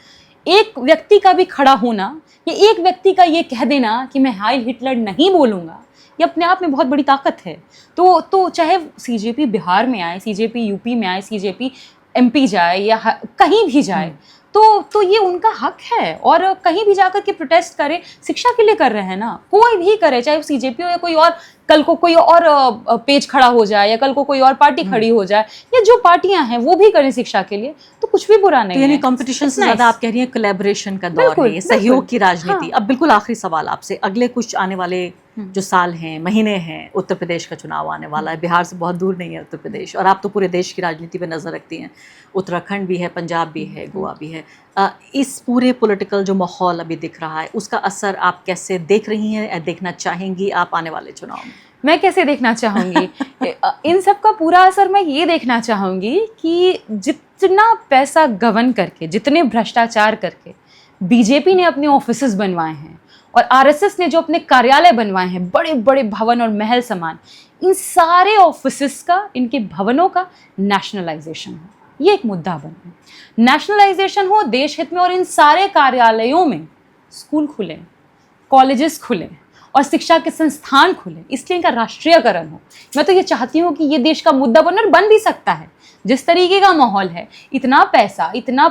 एक व्यक्ति का भी खड़ा होना या एक व्यक्ति का ये कह देना कि मैं हाइल हिटलर नहीं बोलूँगा, ये अपने आप में बहुत बड़ी ताकत है। तो चाहे सीजेपी बिहार में आए, सीजेपी यूपी में आए, सीजेपी MP जाए या कहीं भी जाए, तो ये उनका हक है। और कहीं भी जाकर के प्रोटेस्ट करे, शिक्षा के लिए कर रहे हैं ना, कोई भी करे, चाहे वो सीजेपी हो या कोई और, कल को कोई और पेज खड़ा हो जाए या कल को कोई और पार्टी खड़ी हो जाए या जो पार्टियां हैं वो भी करें शिक्षा के लिए, तो कुछ भी बुरा नहीं है। यानी कंपटीशन से ज़्यादा आप कह रही हैं कोलैबोरेशन का दौर है, सहयोग की राजनीति। अब बिल्कुल आखिरी सवाल आपसे, अगले कुछ आने वाले जो साल हैं, महीने हैं, उत्तर प्रदेश का चुनाव आने वाला है, बिहार से बहुत दूर नहीं है उत्तर प्रदेश, और आप तो पूरे देश की राजनीति पे नज़र रखती हैं, उत्तराखंड भी है, पंजाब भी है, गोवा भी है। इस पूरे पॉलिटिकल जो माहौल अभी दिख रहा है, उसका असर आप कैसे देख रही हैं या देखना चाहेंगी आप आने वाले चुनाव में? मैं कैसे देखना चाहूँगी? इन सब का पूरा असर मैं ये देखना चाहूँगी कि जितना पैसा गबन करके, जितने भ्रष्टाचार करके बीजेपी ने अपने ऑफिसेस बनवाए हैं और आरएसएस ने जो अपने कार्यालय बनवाए हैं, बड़े बड़े भवन और महल समान, इन सारे ऑफिसेस का, इनके भवनों का नेशनलाइजेशन हो, ये एक मुद्दा बने। नेशनलाइजेशन हो देश हित में और इन सारे कार्यालयों में स्कूल खुलें, कॉलेजेस खुलें और शिक्षा के संस्थान खुले, इसलिए इनका राष्ट्रीयकरण हो। मैं तो ये चाहती हूँ कि ये देश का मुद्दा बने, और बन भी सकता है। जिस तरीके का माहौल है, इतना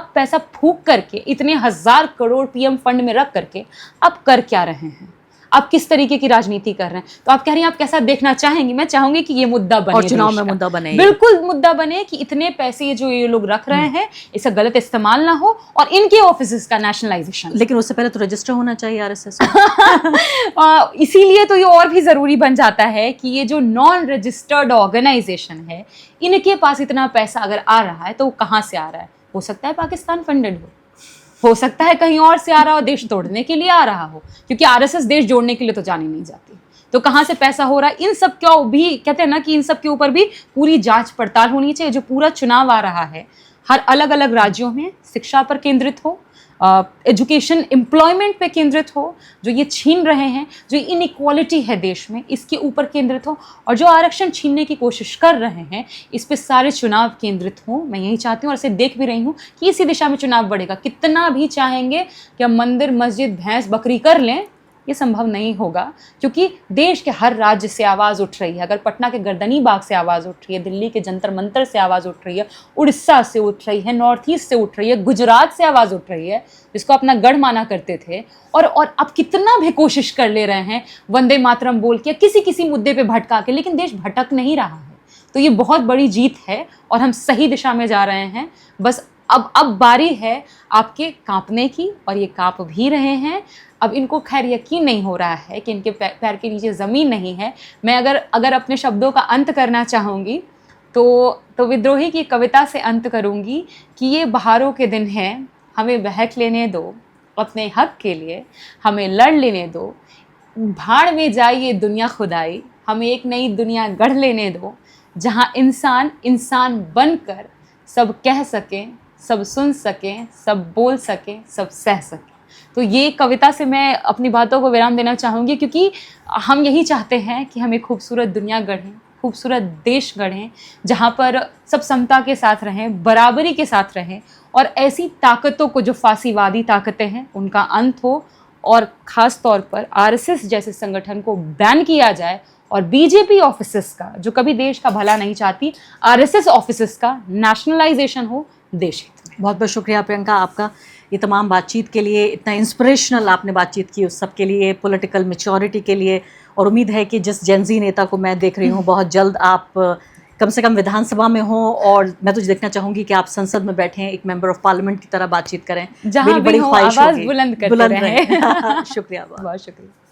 पैसा फूंक करके, इतने 1000 करोड़ PM फंड में रख करके आप कर क्या रहे हैं? आप किस तरीके की राजनीति कर रहे हैं? तो आप कह रही हैं आप कैसा देखना चाहेंगी? मैं चाहूंगी कि ये मुद्दा बने, और चुनाव में मुद्दा बने, बिल्कुल मुद्दा बने कि इतने पैसे जो ये लोग रख रहे हैं इसका गलत इस्तेमाल ना हो और इनके ऑफिसेस का नेशनलाइजेशन। लेकिन उससे पहले तो रजिस्टर होना चाहिए आरएसएस। इसीलिए तो ये और भी जरूरी बन जाता है कि ये जो नॉन रजिस्टर्ड ऑर्गेनाइजेशन है, इनके पास इतना पैसा अगर आ रहा है तो वो कहाँ से आ रहा है? हो सकता है पाकिस्तान फंडेड हो सकता है कहीं और से आ रहा हो, देश तोड़ने के लिए आ रहा हो, क्योंकि आरएसएस देश जोड़ने के लिए तो जानी नहीं जाती। तो कहाँ से पैसा हो रहा है, इन सब का भी कहते हैं ना कि इन सब के ऊपर भी पूरी जांच पड़ताल होनी चाहिए। जो पूरा चुनाव आ रहा है, हर अलग अलग राज्यों में शिक्षा पर केंद्रित हो, एजुकेशन एम्प्लॉयमेंट पे केंद्रित हो, जो ये छीन रहे हैं, जो इनइक्वालिटी है देश में, इसके ऊपर केंद्रित हो, और जो आरक्षण छीनने की कोशिश कर रहे हैं, इस पे सारे चुनाव केंद्रित हों। मैं यही चाहती हूँ और इसे देख भी रही हूँ कि इसी दिशा में चुनाव बढ़ेगा। कितना भी चाहेंगे कि हम मंदिर मस्जिद भैंस बकरी कर लें, ये संभव नहीं होगा, क्योंकि देश के हर राज्य से आवाज़ उठ रही है। अगर पटना के गर्दनी बाग से आवाज़ उठ रही है, दिल्ली के जंतर मंतर से आवाज़ उठ रही है, उड़ीसा से उठ रही है, नॉर्थ ईस्ट से उठ रही है, गुजरात से आवाज़ उठ रही है, जिसको अपना गढ़ माना करते थे, और अब कितना भी कोशिश कर ले रहे हैं वंदे मातरम बोल के किसी मुद्दे पर भटका के, लेकिन देश भटक नहीं रहा है। तो ये बहुत बड़ी जीत है और हम सही दिशा में जा रहे हैं। बस अब बारी है आपके कांपने की, और ये कांप भी रहे हैं। अब इनको खैर यकीन नहीं हो रहा है कि इनके पैर के नीचे ज़मीन नहीं है। मैं अगर अपने शब्दों का अंत करना चाहूँगी तो विद्रोही की कविता से अंत करूँगी कि ये बहारों के दिन हैं, हमें बहक लेने दो, अपने हक के लिए हमें लड़ लेने दो, भाड़ में जाए ये दुनिया खुदाई, हमें एक नई दुनिया गढ़ लेने दो, जहाँ इंसान इंसान बनकर सब कह सकें, सब सुन सकें, सब बोल सकें, सब सह सकें। तो ये कविता से मैं अपनी बातों को विराम देना चाहूँगी, क्योंकि हम यही चाहते हैं कि हम एक खूबसूरत दुनिया गढ़ें, खूबसूरत देश गढ़ें, जहाँ पर सब समता के साथ रहें, बराबरी के साथ रहें, और ऐसी ताकतों को, जो फांसीवादी ताकतें हैं, उनका अंत हो, और ख़ास तौर पर आरएसएस जैसे संगठन को बैन किया जाए और बीजेपी ऑफिसेस का, जो कभी देश का भला नहीं चाहती, आरएसएस ऑफिसेस का नेशनलाइजेशन हो देश हित में। बहुत बहुत शुक्रिया प्रियंका आपका ये तमाम बातचीत के लिए, इतना इंस्पिरेशनल आपने बातचीत की उस सब के लिए, पॉलिटिकल मैच्योरिटी के लिए। और उम्मीद है कि जिस जेनजी नेता को मैं देख रही हूँ, बहुत जल्द आप कम से कम विधानसभा में हो, और मैं तो देखना चाहूँगी कि आप संसद में बैठें, एक मेंबर ऑफ पार्लियामेंट की तरह बातचीत करें। जहाँ मेरी भी बड़ी हो, ख्वाहिश आवाज़ होगी। बुलंद करते रहें। शुक्रिया। बहुत शुक्रिया।